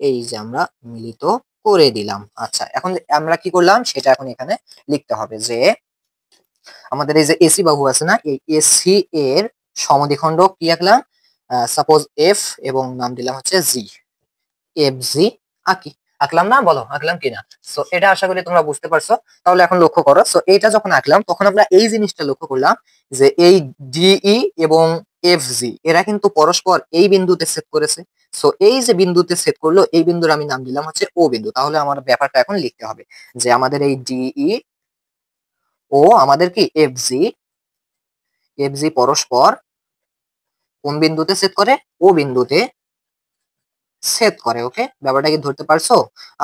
এই যে আমরা মিলিত করে দিলাম। আচ্ছা এখন আমরা কি করলাম সেটা এখন এখানে লিখতে হবে যে আমাদের এই যে এসি বাহু আছে না, এই এসি এর সমদ্বিখণ্ডক কি আঁকলাম, সাপোজ এফ, এবং নাম দিলাম হচ্ছে জি, এফ জি আঁকি। আঁকলাম না, বলো আঁকলাম কিনা? সো এটা আশা করি তোমরা বুঝতে পারছো। তাহলে এখন লক্ষ্য করো, সো এইটা যখন আঁকলাম তখন আমরা এই জিনিসটা লক্ষ্য করলাম যে এই ডিই এবং এফ জি এরা কিন্তু পরস্পর এই বিন্দুতে ছেদ করেছে। সো এই যে বিন্দুতে ছেদ করলো, এই বিন্দুর আমি নাম দিলাম হচ্ছে ও বিন্দু। তাহলে আমার ব্যাপারটা এখন লিখতে হবে যে আমাদের এই ডিই ও আমাদের কি এফজি, এফজি পরস্পর কোন বিন্দুতে ছেদ করে, ও বিন্দুতে ছেদ করে। ওকে, ব্যাপারটা কি ধরতে পারছো?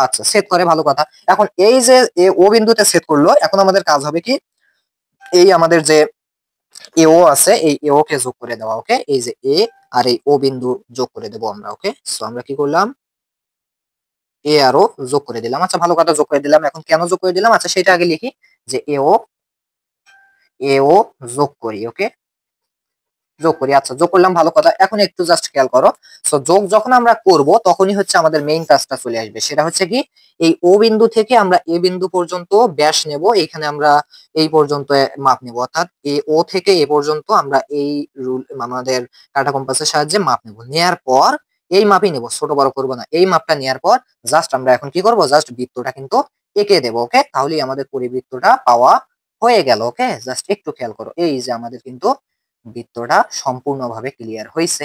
আচ্ছা, ছেদ করে, ভালো কথা। এখন এই যে ও বিন্দুতে ছেদ করলো, এখন আমাদের কাজ হবে কি, এই আমাদের যে এও আছে এই এও কে যোগ করে দেওয়া। ওকে, এই যে এ আর এই ও বিন্দু যোগ করে দেবো আমরা। ওকে, সো আমরা কি করলাম, এ আরও যোগ করে দিলাম। আচ্ছা ভালো কথা, যোগ করে দিলাম। এখন কেন যোগ করে দিলাম, আচ্ছা সেটা আগে লিখি যে এও যোগ করি। ওকে, যোগ করি। আচ্ছা যোগ করলাম, ভালো কথা। এখন একটু জাস্ট খেয়াল করো, সো যোগ যখন আমরা করব তখনই হচ্ছে আমাদের মেইন কাজটা চলে আসবে। সেটা হচ্ছে কি, এই ও বিন্দু থেকে আমরা এ বিন্দু পর্যন্ত ব্যাস নেব। এখানে আমরা এই পর্যন্ত মাপ নেব, অর্থাৎ এ ও থেকে এ পর্যন্ত আমরা এই রুল আমাদের কাঁটা কম্পাসের সাহায্যে মাপ নেব। নেয়ার পর এই মাপই নেব, ছোট বড় করব না। এই মাপটা নেয়ার পর জাস্ট আমরা এখন কি করব, জাস্ট বৃত্তটা কিন্তু এঁকে দেব। ওকে, তাহলেই আমাদের পরিবৃত্তটা পাওয়া হয়ে গেল। ওকে, জাস্ট একটু খেয়াল করো, এই যে আমাদের কিন্তু বৃত্তটা সম্পূর্ণভাবে ক্লিয়ার হয়েছে।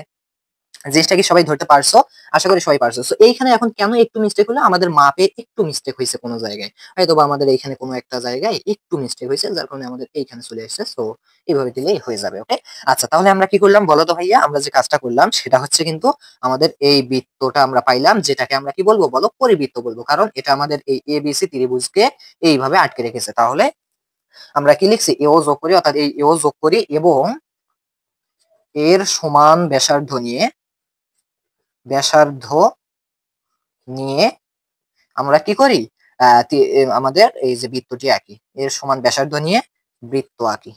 জিনিসটা কি সবাই ধরতে পারছো? আশা করি সবাই পারছো। সো এইখানে এখন কেন একটু মিস্টেক হলো, আমাদের মাপে একটু মিস্টেক হয়েছে কোনো জায়গায়, হয়তো বা আমাদের এইখানে কোনো একটা জায়গায় একটু মিস্টেক হয়েছে, যার কারণে আমাদের এইখানে চলে আসছে। সো এইভাবে দিলেই হয়ে যাবে। ওকে, আচ্ছা তাহলে আমরা কি করলাম বলো তো ভাইয়া, আমরা যে কাজটা করলাম সেটা হচ্ছে কিন্তু আমাদের এই বৃত্তটা আমরা পাইলাম, যেটাকে আমরা কি বলবো বলো, পরিবৃত্ত বলবো, কারণ এটা আমাদের এই এবিসি ত্রিভুজকে এইভাবে আটকে রেখেছে। তাহলে আমরা কি লিখছি, এও যোগ করি, অর্থাৎ এই এও যোগ করি এবং এর সমান ব্যাসার্ধ নিয়ে আমরা কি করি, আমাদের এই যে বৃত্তটি আঁকি, এর সমান ব্যাসার্ধ নিয়ে বৃত্ত আঁকি।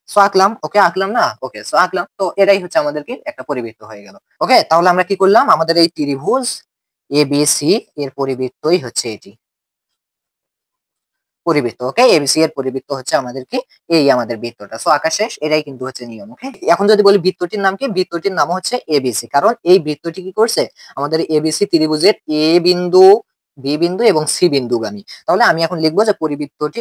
সো আঁকলাম। ওকে, আঁকলাম না? ওকে, সো আঁকলাম। তো এটাই হচ্ছে আমাদের কি, একটা পরিবৃত্ত হয়ে গেল। ওকে, তাহলে আমরা কি করলাম, আমাদের এই ত্রিভুজ এবিসি এর পরিবৃত্তই হচ্ছে এটি, পরিবৃত্ত। ওকে, এবিসি এর পরিবৃত্ত হচ্ছে আমাদের কি, এই আমাদের বৃত্তটা। সো আঁকা শেষ, এটাই কিন্তু হচ্ছে নিয়ম। ওকে, এখন যদি বলি বৃত্তটির নাম কি, বৃত্তটির নাম হচ্ছে এবিসি, কারণ এই বৃত্তটি কি করছে, আমাদের এবিসি ত্রিভুজের এ বিন্দু, বি বিন্দু এবং সি বিন্দুগামী। তাহলে আমি এখন লিখবো যে পরিবৃত্তটি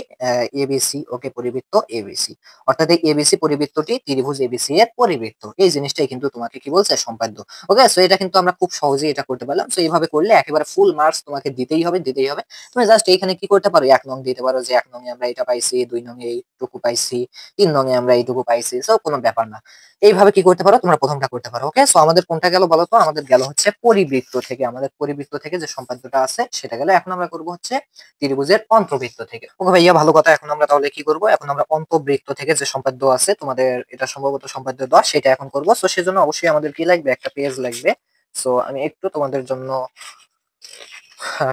এবিসি। ওকে, পরিবৃত্ত এবিসি, অর্থাৎ এই এবিসি পরিবৃত্তটি ত্রিভুজ এবিসি এর পরিবৃত্ত। এই জিনিসটাই কিন্তু তোমাকে কি বলছে, সম্পাদ্য। ওকে, সো এটা কিন্তু আমরা খুব সহজেই এটা করতে পারলাম। সো এইভাবে করলে একেবারে ফুল মার্কস তোমাকে দিতেই হবে, দিতেই হবে। তুমি জাস্ট এইখানে কি করতে পারো, ১ নং দিতে পারো যে ১ নং এ আমরা এটা পাইছি, ২ নং এ এইটুকু পাইছি, ৩ নং এ আমরা এইটুকু পাইছি। সো কোনো ব্যাপার না। এইভাবে কি করতে পারো, তোমরা প্রথমটা করতে পারো। ওকে, সো আমাদের কোনটা গেল বলো তো, আমাদের গেল হচ্ছে পরিবৃত্ত থেকে, আমাদের পরিবৃত্ত থেকে যে সম্পাদ্যটা আছে সেটা সেটা গেল। এখন আমরা করব হচ্ছে ত্রিভুজের অন্তর্বৃত্ত থেকে। ওকে ভাইয়া, ভালো কথা। এখন আমরা তাহলে কি করব? এখন আমরা অন্তর্বৃত্ত থেকে যে সম্পাদ্য আছে তোমাদের, এটা সম্ভবত সম্পাদ্য 10, সেটা এখন করব। সো সেজন্য অবশ্যই আমাদের কি লাগবে? একটা পেজ লাগবে। সো আমি একটু তোমাদের জন্য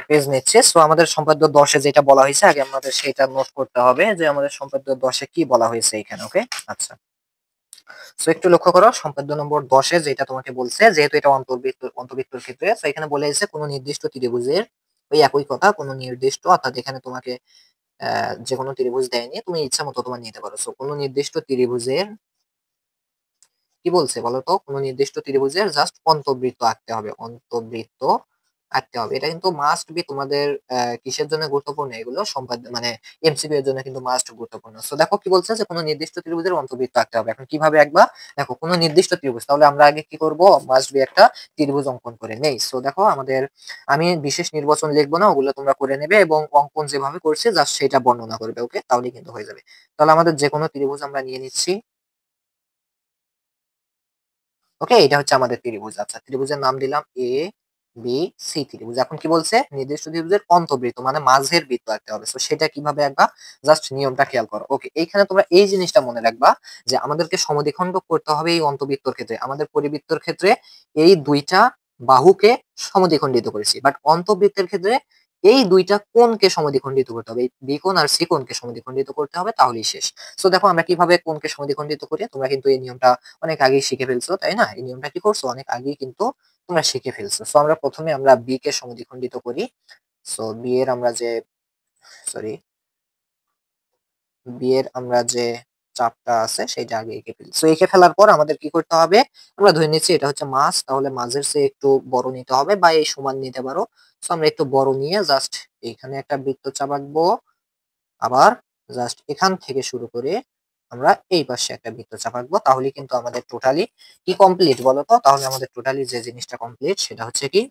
পেজ নিচ্ছে। সো আমাদের সম্পাদ্য 10-এ যেটা বলা হয়েছে, আগে আমাদের সেটা নোট করতে হবে যে আমাদের সম্পাদ্য 10-এ কি বলা হয়েছে এখানে। ওকে, আচ্ছা। সো একটু লক্ষ্য করো, সম্পাদ্য নম্বর 10-এ যেটা তোমাকে বলছে, যেহেতু এটা অন্তর্বৃত্তর ক্ষেত্রে, তো এখানে বলে এসেছে কোন নির্দিষ্ট ত্রিভুজের, ওই একই কথা, কোন নির্দিষ্ট, অর্থাৎ এখানে তোমাকে যে কোনো ত্রিভুজ দেয়নি, তুমি ইচ্ছা মতো তোমার নিতে পারো। সো কোন নির্দিষ্ট ত্রিভুজের কি বলছে বলো তো? কোন নির্দিষ্ট ত্রিভুজের জাস্ট অন্তর্বৃত্ত আঁকতে হবে, অন্তর্বৃত্ত আঁকতে হবে। এটা কিন্তু মাস্ট বি তোমাদের কিসের জন্য গুরুত্বপূর্ণ? এগুলো সম্পাদ্য মানে এমসিকিউ এর জন্য কিন্তু মাস্ট গুরুত্বপূর্ণ। সো দেখো কি বলছে যে কোন নির্দিষ্ট ত্রিভুজের অন্তর্বৃত্ত আঁকতে হবে। এখন কিভাবে আঁকবা? দেখো, কোন নির্দিষ্ট ত্রিভুজ, তাহলে আমরা আগে কি করব? মাস্ট বি একটা ত্রিভুজ অঙ্কন করে নেই। সো দেখো, আমাদের আমি বিশেষ নির্বাচন লিখবো না, ওগুলো তোমরা করে নেবে এবং অঙ্কন যেভাবে করছে জাস্ট সেটা বর্ণনা করবে। ওকে, তাহলে কিন্তু হয়ে যাবে। তাহলে আমাদের যে কোনো ত্রিভুজ আমরা নিয়ে নিচ্ছি। ওকে, এটা হচ্ছে আমাদের ত্রিভুজ। আচ্ছা, ত্রিভুজের নাম দিলাম এ বি সি ত্রিভুজ। এখন কি বলছে? নির্দিষ্ট ত্রিভুজের অন্তর্বৃত্ত মানে মাঝের বৃত্ত আঁকতে হবে। তো সেটা কিভাবে আঁকবা? জাস্ট নিয়মটা খেয়াল করো। ওকে, এইখানে তোমরা এই জিনিসটা মনে রাখবা যে আমাদেরকে সমদ্বিখণ্ড করতে হবে এই অন্তর্বৃত্তর ক্ষেত্রে। আমাদের পরিবৃত্তর ক্ষেত্রে এই দুইটা বাহুকে সমদ্বিখণ্ডিত করেছি, বাট অন্তর্বৃত্তের ক্ষেত্রে এই দুইটা কোণকে সমদ্বিখণ্ডিত করতে হবে। এই বি কোণ আর সি কোণকে সমদ্বিখণ্ডিত করতে হবে, তাহলেই শেষ। সো দেখো আমরা কিভাবে কোণকে সমদ্বিখণ্ডিত করি। তোমরা কিন্তু এই নিয়মটা অনেক আগেই শিখে ফেলছো, তাই না? এই নিয়মটা কি করছো? অনেক আগেই কিন্তু তোমরা শিখে ফেলছো। সো আমরা প্রথমে আমরা বি কে সমদ্বিখণ্ডিত করি। সো বি এর আমরা যে সরি বি এর আমরা যে চাপটা আছে সেটা আগে এঁকে ফেলি। সো এঁকে ফেলার পর আমাদের কি করতে হবে? আমরা ধরে নিচ্ছি এটা হচ্ছে মাছ, তাহলে মাঝের চেয়ে একটু বড় নিতে হবে বা এই সমান নিতে পারো। সো আমরা একটু বড় নিয়ে জাস্ট এইখানে একটা বৃত্ত চাপ আঁকবো। আবার জাস্ট এখান থেকে শুরু করে আমরা এই পাশে একটা বৃত্ত চাপ আঁকবো। তাহলে কিন্তু আমাদের টোটালি কি কমপ্লিট বলো তো? তাহলে আমাদের টোটালি যে জিনিসটা কমপ্লিট সেটা হচ্ছে কি,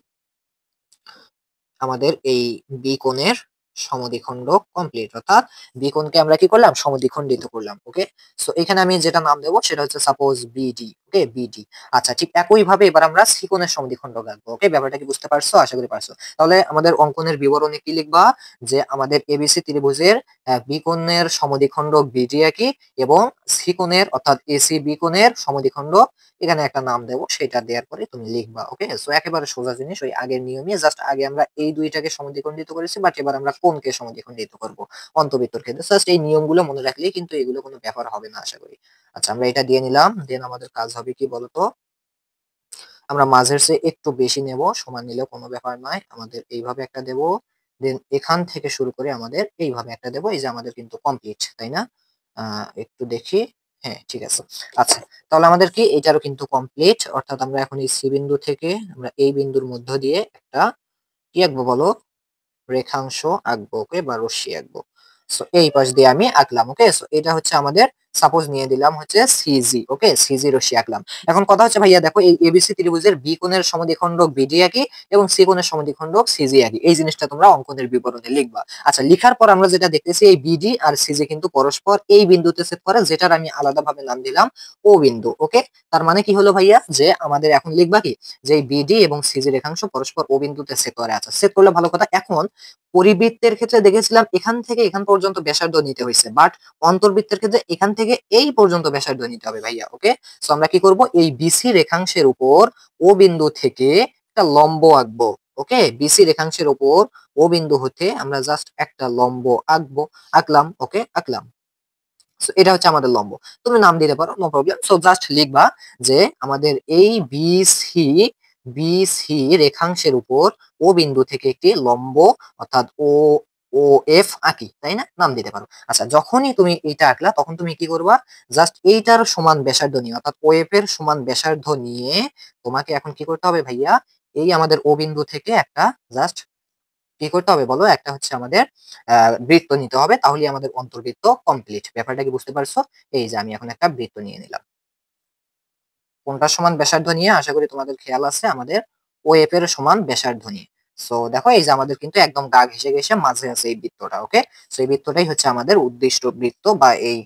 আমাদের এই বি কোণের সমদ্বিখণ্ড কমপ্লিট। অর্থাৎ বি কোণকে আমরা কি করলাম? সমদ্বিখণ্ডিত করলাম। ওকে, সো এখানে আমি যেটা নাম দেবো সেটা হচ্ছে সাপোজ বিডি। ওকে, বিডি। আচ্ছা, ঠিক একই ভাবে এবার আমরা সি কোণের সমদ্বিখণ্ড আঁকবো। ওকে, ব্যাপারটা কি বুঝতে পারছো? আশা করি পারছো। তাহলে আমাদের অঙ্কনের বিবরণে কি লিখবা? যে আমাদের এবিসি ত্রিভুজের বি কোণের সমদ্বিখণ্ড বিডি আঁকি এবং সি কোণের অর্থাৎ এসি বি কোণের সমদ্বিখণ্ড, এখানে একটা নাম দেবো, সেটা দেওয়ার পরে তুমি লিখবা। ওকে, সো একেবারে সোজা জিনিস, ওই আগের নিয়মই। জাস্ট আগে আমরা এই দুইটাকে সমদ্বিখণ্ডিত করেছি, বাট এবার আমরা কোনকে সমদ্বিখণ্ডিত করব অন্তর্বৃত্তর ক্ষেত্রে। জাস্ট এই নিয়মগুলো মনে রাখলেই কিন্তু এগুলো কোনো ব্যাপার হবে না আশা করি। আচ্ছা, আমরা এটা দিয়ে নিলাম। দেন আমাদের কাজ হবে কি বলতো? আমরা মাঝের চেয়ে একটু বেশি নেব, সমান নিলেও কোনো ব্যাপার নয়। আমাদের এইভাবে একটা দেব। দেন এখান থেকে শুরু করে আমাদের এইভাবে একটা দেব। এই যে আমাদের কিন্তু কমপ্লিট, তাই না? একটু দেখি। হ্যাঁ, ঠিক আছে। আচ্ছা, তাহলে আমাদের কি এটারও কিন্তু কমপ্লিট। অর্থাৎ আমরা এখন এই সি বিন্দু থেকে আমরা এই বিন্দুর মধ্য দিয়ে একটা কি আঁকবো বলো? রেখাংশ আঁকবো। ওকে, বা রশ্মি আঁকবো। সো এই পাশ দিয়ে আমি আঁকলাম। ওকে, সো এটা হচ্ছে আমাদের সাপোজ নিয়ে দিলাম হচ্ছে সিজি। ওকে, সিজি রশ্মি আঁকলাম। এখন কথা হচ্ছে ভাইয়া দেখো, এই এবিসি ত্রিভুজের বি কোণের সমদ্বিখণ্ডক বিডি আঁকি এবং সি কোণের সমদ্বিখণ্ডক সিজি আঁকি। এই জিনিসটা তোমরা অঙ্কনের বিবরণে লিখবা। আচ্ছা, লিখার পর আমরা যেটা দেখতেছি, এই বিডি আর সিজি কিন্তু পরস্পর এই বিন্দুতে ছেদ করে, যেটার আমি আলাদাভাবে নাম দিলাম ও বিন্দু। ওকে, তার মানে কি হলো ভাইয়া? যে আমাদের এখন লিখবা কি, যে বিডি এবং সিজি রেখাংশ পরস্পর ও বিন্দুতে ছেদ করে। আচ্ছা, ছেদ করলে ভালো কথা। এখন পরিবৃত্তের ক্ষেত্রে দেখেছিলাম এখান থেকে এখান পর্যন্ত ব্যাসার্ধ নিতে হয়েছে, বাট অন্তর্বৃত্তের ক্ষেত্রে এখান থেকে এই পর্যন্ত ব্যাসার্ধ নিতে হবে ভাইয়া। ওকে, সো আমরা কি করব? এই বিসি রেখাংশের উপর ও বিন্দু থেকে একটা লম্ব আঁকবো। ওকে, বিসি রেখাংশের উপর ও বিন্দু হতে আমরা জাস্ট একটা লম্ব আঁকবো। আঁকলাম। ওকে, আঁকলাম। সো এটা হচ্ছে আমাদের লম্ব। তুমি নাম দিতে পারো, নো প্রবলেম। সো জাস্ট লিখবা যে আমাদের এই বিসি বিসি রেখাংশের উপর ও বিন্দু থেকে একটি লম্ব অর্থাৎ ও ও এফ আঁকি, তাই না? নাম দিতে পারো। আচ্ছা, যখনই তুমি এটা আঁকলা তখন তুমি কি করবা? জাস্ট এইটার সমান ব্যাসার্ধ নিয়ে, অর্থাৎ ও এফ এর সমান ব্যাসার্ধ নিয়ে তোমাকে এখন কি করতে হবে ভাইয়া? এই আমাদের ও বিন্দু থেকে একটা জাস্ট কি করতে হবে বলো? একটা হচ্ছে আমাদের বৃত্ত নিতে হবে, তাহলেই আমাদের অন্তর্বৃত্ত কমপ্লিট। ব্যাপারটা কি বুঝতে পারছো? এই যে আমি এখন একটা বৃত্ত নিয়ে নিলাম। কোনটার সমান ব্যাসার্ধ নিয়ে? আশা করি তোমাদের খেয়াল আছে, আমাদের ও এফ এর সমান ব্যাসার্ধ নিয়ে। সো দেখো এই যে আমাদের কিন্তু একদম গা ঘেঁষে ঘেঁষে মাঝে আছে এই বৃত্তটা। ওকে, সো এই বৃত্তটাই হচ্ছে আমাদের উদ্দিষ্ট বৃত্ত বা এই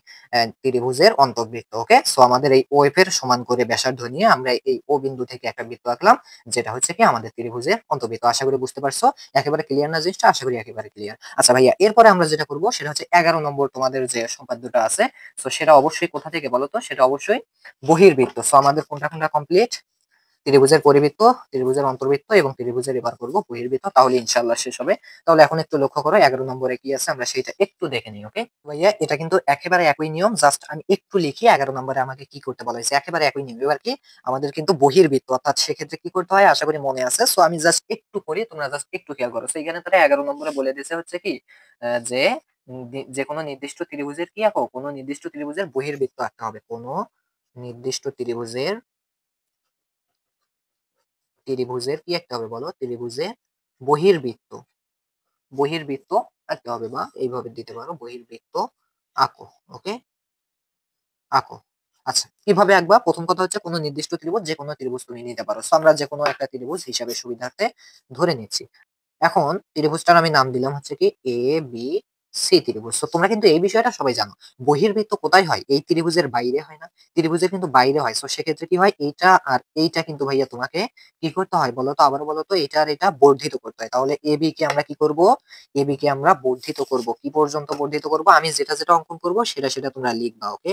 ত্রিভুজের অন্তবৃত্ত। ওকে, সো আমাদের এই OF এর সমান করে ব্যাসার্ধ নিয়ে আমরা এই O বিন্দু থেকে একটা বৃত্ত আঁকলাম, যেটা হচ্ছে কি আমাদের ত্রিভুজের অন্তবৃত্ত। আশা করি বুঝতে পারছো। একেবারে ক্লিয়ার না জিনিসটা? আশা করি একেবারে ক্লিয়ার। আচ্ছা ভাইয়া, এরপরে আমরা যেটা করবো সেটা হচ্ছে 11 নম্বর তোমাদের যে সম্পাদ্যটা আছে, সো সেটা অবশ্যই কোথা থেকে বলো তো? সেটা অবশ্যই বহির্বৃত্ত। সো আমাদের কোনটা কোনটা কমপ্লিট? ত্রিভুজের পরিবৃত্ত, ত্রিভুজের অন্তর্বৃত্ত এবং ত্রিভুজের এবার করবো বহির্বৃত্ত, তাহলে ইনশাল্লাহ শেষ হবে। তাহলে এখন একটু লক্ষ্য করো 11 নম্বরে কি আছে, আমরা সেটা একটু দেখে নিই। ওকে ভাইয়া, এটা কিন্তু একেবারে একই নিয়ম, জাস্ট আমি একটু লিখি 11 নম্বরে আমাকে কি করতে বলা হয়েছে, একেবারে একই নিয়ম। এবার কি আমাদের কিন্তু বহির্বৃত্ত, অর্থাৎ সেক্ষেত্রে কি করতে হয় আশা করি মনে আছে। সো আমি জাস্ট একটু করি, তোমরা জাস্ট একটু খেয়াল করো। সো এখানে তারা 11 নম্বরে বলে দিয়েছে হচ্ছে কি যে যে কোনো নির্দিষ্ট ত্রিভুজের কি আঁকো, কোনো নির্দিষ্ট ত্রিভুজের বহির্বৃত্ত আঁকতে হবে, কোনো নির্দিষ্ট ত্রিভুজের কি আঁকতে হবে বলো? ত্রিভুজের বহির্বৃত্ত, বহির্বৃত্ত আঁকতে হবে, বা এইভাবে দিতে পারো বহির্বৃত্ত আঁকো। ওকে, আঁকো। আচ্ছা, কিভাবে আঁকবা? প্রথম কথা হচ্ছে কোনো নির্দিষ্ট ত্রিভুজ, যে কোনো ত্রিভুজ তুমি নিতে পারো। সো আমরা যে কোনো একটা ত্রিভুজ হিসাবে সুবিধার্থে ধরে নিচ্ছি। এখন ত্রিভুজটার আমি নাম দিলাম হচ্ছে কি ABC ত্রিভুজ। তো তোমরা কিন্তু এই বিষয়টা সবাই জানো, বহির্বৃত্ত কোথায় হয়? এই ত্রিভুজের বাইরে হয় না? ত্রিভুজের কিন্তু বাইরে হয়। সো সেক্ষেত্রে কি হয়, এইটা আর এইটা কিন্তু ভাইয়া তোমাকে কি করতে হয় বলো তো? আবার বলো তো, এটা আর এটা বর্ধিত করতে হয়। তাহলে AB কে আমরা কি করব? AB কে আমরা বর্ধিত করব। কি পর্যন্ত বর্ধিত করব? আমি যেটা যেটা অঙ্কন করব সেটা সেটা তোমরা লিখবা। ওকে,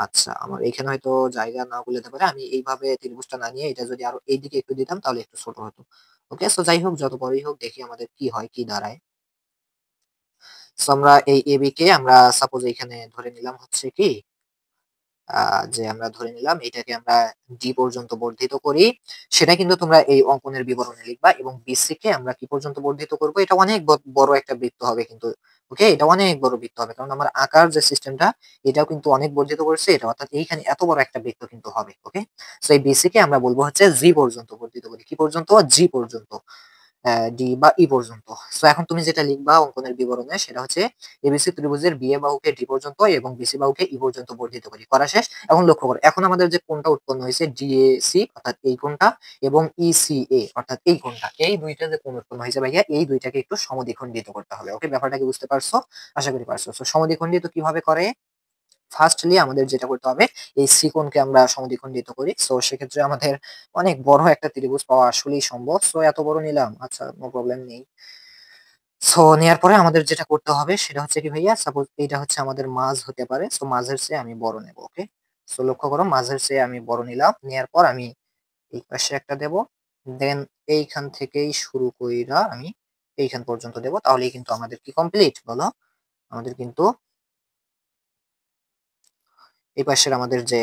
আচ্ছা আমার এখানে হয়তো জায়গা না বলে পারে, আমি এইভাবে ত্রিভুজটা না নিয়ে এটা যদি আরো এইদিকে একটু দিতাম তাহলে একটু ছোট হতো। ওকে, সো যাই হোক, যত বড়ই হোক, দেখি আমাদের কি হয়, কি দাঁড়ায়। সো আমরা এই এবি কে আমরা সাপোজ এখানে ধরে নিলাম হচ্ছে কি যে আমরা ধরে নিলাম এটাকে আমরা ডি পর্যন্ত বর্ধিত করি। সেটা কিন্তু তোমরা এই অঙ্কনের বিবরণে লিখবা। এবং বিসি কে আমরা কি পর্যন্ত বর্ধিত করব? এটা অনেক বড় একটা বৃত্ত হবে কিন্তু। ওকে, এটা অনেক বড় বৃত্ত হবে, কারণ আমার আকার যে সিস্টেমটা এটাও কিন্তু অনেক বর্ধিত করছে এটা, অর্থাৎ এইখানে এত বড় একটা বৃত্ত কিন্তু হবে। ওকে, সো এই বিসি কে আমরা বলবো হচ্ছে জি পর্যন্ত বর্ধিত করি। কি পর্যন্ত? জি পর্যন্ত, ডি বা ই পর্যন্ত। সো এখন তুমি যেটা লিখবা অঙ্কনের বিবরণে সেটা হচ্ছে এবিসি ত্রিভুজের বি এ বাহুকে ডি পর্যন্ত এবং বিসি বাহুকে ই পর্যন্ত বর্ধিত করি। করা শেষ। এখন লক্ষ্য করো, এখন আমাদের যে কোণটা উৎপন্ন হয়েছে ডিএসি অর্থাৎ এই কোণটা এবং ইসিএ অর্থাৎ এই কোণটা, এই দুইটা যে কোণ উৎপন্ন হয়েছে ভাইয়া, এই দুইটাকে একটু সমদ্বিখণ্ডিত করতে হবে। ওকে, ব্যাপারটা কি বুঝতে পারছো? আশা করি পারছো। সো সমদ্বিখণ্ডিত কিভাবে করে? ফার্স্টলি আমাদের যেটা করতে হবে, এই ত্রিকোণকে আমরা সমদ্বিখণ্ডিত করি। সো সেক্ষেত্রে আমাদের অনেক বড় একটা ত্রিভুজ পাওয়া আসলেই সম্ভব। সো এত বড় নিলাম, আচ্ছা নো প্রবলেম নেই। সো নেয়ার পরে আমাদের যেটা করতে হবে সেটা হচ্ছে কি ভাইয়া, সাপোজ এইটা হচ্ছে আমাদের মাঝ হতে পারে। সো মাঝের চেয়ে আমি বড় নেব। ওকে, সো লক্ষ্য করো মাঝের চেয়ে আমি বড় নিলাম। নেয়ার পর আমি এই পাশে একটা দেব, দেন এইখান থেকেই শুরু কইরা আমি এইখান পর্যন্ত দেব। তাহলেই কিন্তু আমাদের কি কমপ্লিট বলো? আমাদের কিন্তু এই পাশের আমাদের যে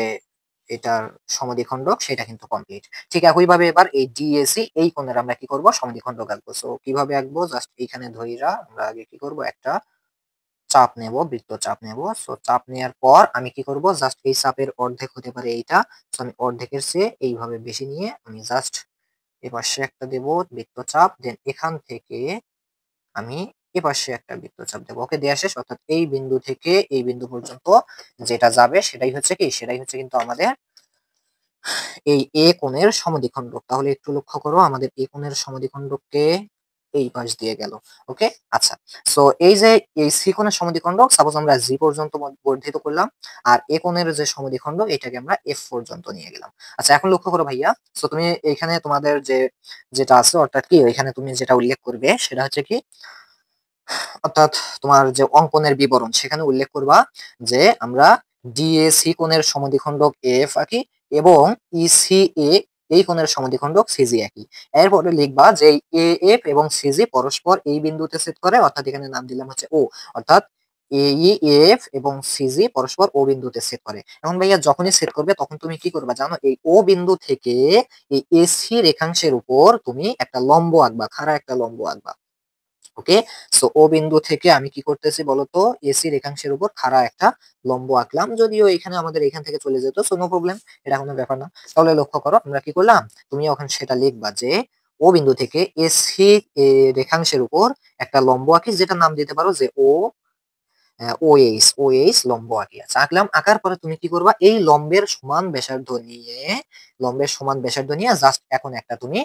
এটার সমদ্বিখণ্ডক সেটা কিন্তু কমপ্লিট। ঠিক একইভাবে এবার এই ডিএসি এই কোণের আমরা কি করব? সমদ্বিখণ্ডক আঁকবো। সো কিভাবে আঁকবো? জাস্ট এইখানে ধইরা আমরা আগে কি করব? একটা চাপ নেব, বৃত্ত চাপ নেব। সো চাপ নেয়ার পর আমি কি করব? জাস্ট এই চাপের অর্ধেক হতে পারে এইটা। সো আমি অর্ধেকের চেয়ে এইভাবে বেশি নিয়ে আমি জাস্ট এপাশে একটা দেব বৃত্তচাপ, দেন এখান থেকে আমি এপাশে একটা বৃত্তচাপ দেব। ওকে, দেয়া শেষ। অর্থাৎ এই বিন্দু থেকে এই বিন্দু পর্যন্ত যেটা যাবে সেটাই হচ্ছে কি? সেটাই হচ্ছে কিন্তু আমাদের এই এ কোণের সমদ্বিখণ্ডক। তাহলে একটু লক্ষ্য করো, আমাদের এ কোণের সমদ্বিখণ্ডককে এই পাশ দিয়ে গেল। ওকে, আচ্ছা। সো এই যে এই সি কোণের সমদ্বিখণ্ডক সাপোজ আমরা জি পর্যন্ত বর্ধিত করলাম, আর এ কোণের যে সমদ্বিখণ্ডক এটাকে আমরা এফ পর্যন্ত নিয়ে গেলাম। আচ্ছা এখন লক্ষ্য করো ভাইয়া, সো তুমি এখানে তোমাদের যে যেটা আছে অর্থাৎ কি এখানে তুমি যেটা উল্লেখ করবে সেটা হচ্ছে কি, অর্থাৎ তোমার যে অঙ্কনের বিবরণ সেখানে উল্লেখ করবা যে আমরা ডিএসি কোণের সমদ্বিখণ্ডক এফ আঁকি এবং ইসিএ এই কোণের সমদ্বিখণ্ডক সিজি আঁকি। এরপরে লিখবা যে এ এফ এবং সিজি পরস্পর এই বিন্দুতে ছেদ করে, অর্থাৎ এখানে নাম দিলাম হচ্ছে ও, অর্থাৎ এই এফ এবং সিজি পরস্পর ও বিন্দুতে ছেদ করে। এখন ভাইয়া যখনই ছেদ করবে তখন তুমি কি করবা জানো? এই ও বিন্দু থেকে এই এসি রেখাংশের উপর তুমি একটা লম্ব আঁকবা, খাড়া একটা লম্ব আঁকবা। ওকে, সো ও বিন্দু থেকে আমি কি করতেছি বলতো? এসি রেখাংশের উপর খাড়া একটা লম্ব আঁকলাম, যদিও এখানে আমাদের এখান থেকে চলে যেত, সো নো প্রবলেম, এটা কোনো ব্যাপার না। তাহলে লক্ষ্য করো আমরা কি করলাম, তুমি ওখানে সেটা লিখবা যে ও বিন্দু থেকে এসি রেখাংশের উপর একটা লম্ব আঁকি, যেটা নাম দিতে পারো যে ও ওএইচ লম্ব আঁকি। আচ্ছা আঁকলাম, আঁকার পরে তুমি কি করবা? এই লম্বের সমান ব্যাসার্ধ নিয়ে জাস্ট এখন একটা তুমি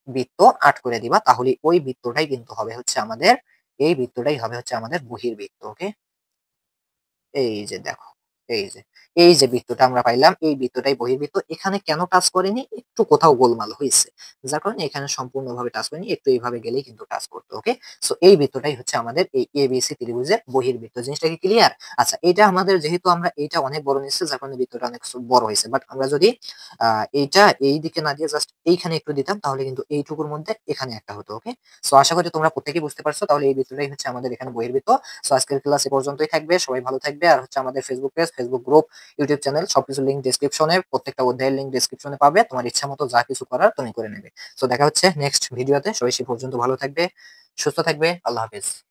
বৃত্ত আট করে দিবা, তাহলে ওই বৃত্তটাই কিন্তু হবে হচ্ছে আমাদের, এই বৃত্তটাই হবে হচ্ছে আমাদের বহির্বৃত্ত। ওকে, এই যে দেখো, এই যে, এই যে বৃত্তটা আমরা পাইলাম, এই বৃত্তটাই বহির্বৃত্ত। এখানে কেন টাচ করেনি? একটু কোথাও গোলমাল হইছে। যার কারণে এখানে সম্পূর্ণভাবে টাচ করেনি। একটু এইভাবে গেলেই কিন্তু টাচ করতো। ওকে? সো এই বৃত্তটাই হচ্ছে আমাদের এই ABC ত্রিভুজের বহির্বৃত্ত। জিনিসটা কি ক্লিয়ার? আচ্ছা, এটা আমাদের যেহেতু আমরা এইটা অনেক বড় নিচ্ছি, যার কারণে বৃত্তটা অনেক বড় হইছে। বাট আমরা যদি এইটা এই দিকে না দিয়ে জাস্ট এইখানে একটু দিতাম, তাহলে কিন্তু এইটুকুর মধ্যে এখানে একটা হতো। ওকে? সো আশা করি তোমরা প্রত্যেকেই বুঝতে পারছো। তাহলে এই বৃত্তটাই হচ্ছে আমাদের এখানে বহির্বৃত্ত। সো আজকের ক্লাস এ পর্যন্তই থাকবে। সবাই ভালো থাকবে। আর হচ্ছে আমাদের Facebook page, Facebook group, YouTube channel সবকিছুর লিংক ডেসক্রিপশনে, প্রত্যেকটা অধ্যায়ের লিংক ডেসক্রিপশনে পাবে। তোমার ইচ্ছা মতো যা কিছু করার তুমি করে নেবে। সো দেখা হচ্ছে নেক্সট ভিডিওতে। সবাই সে পর্যন্ত ভালো থাকবে, সুস্থ থাকবে। আল্লাহ হাফেজ।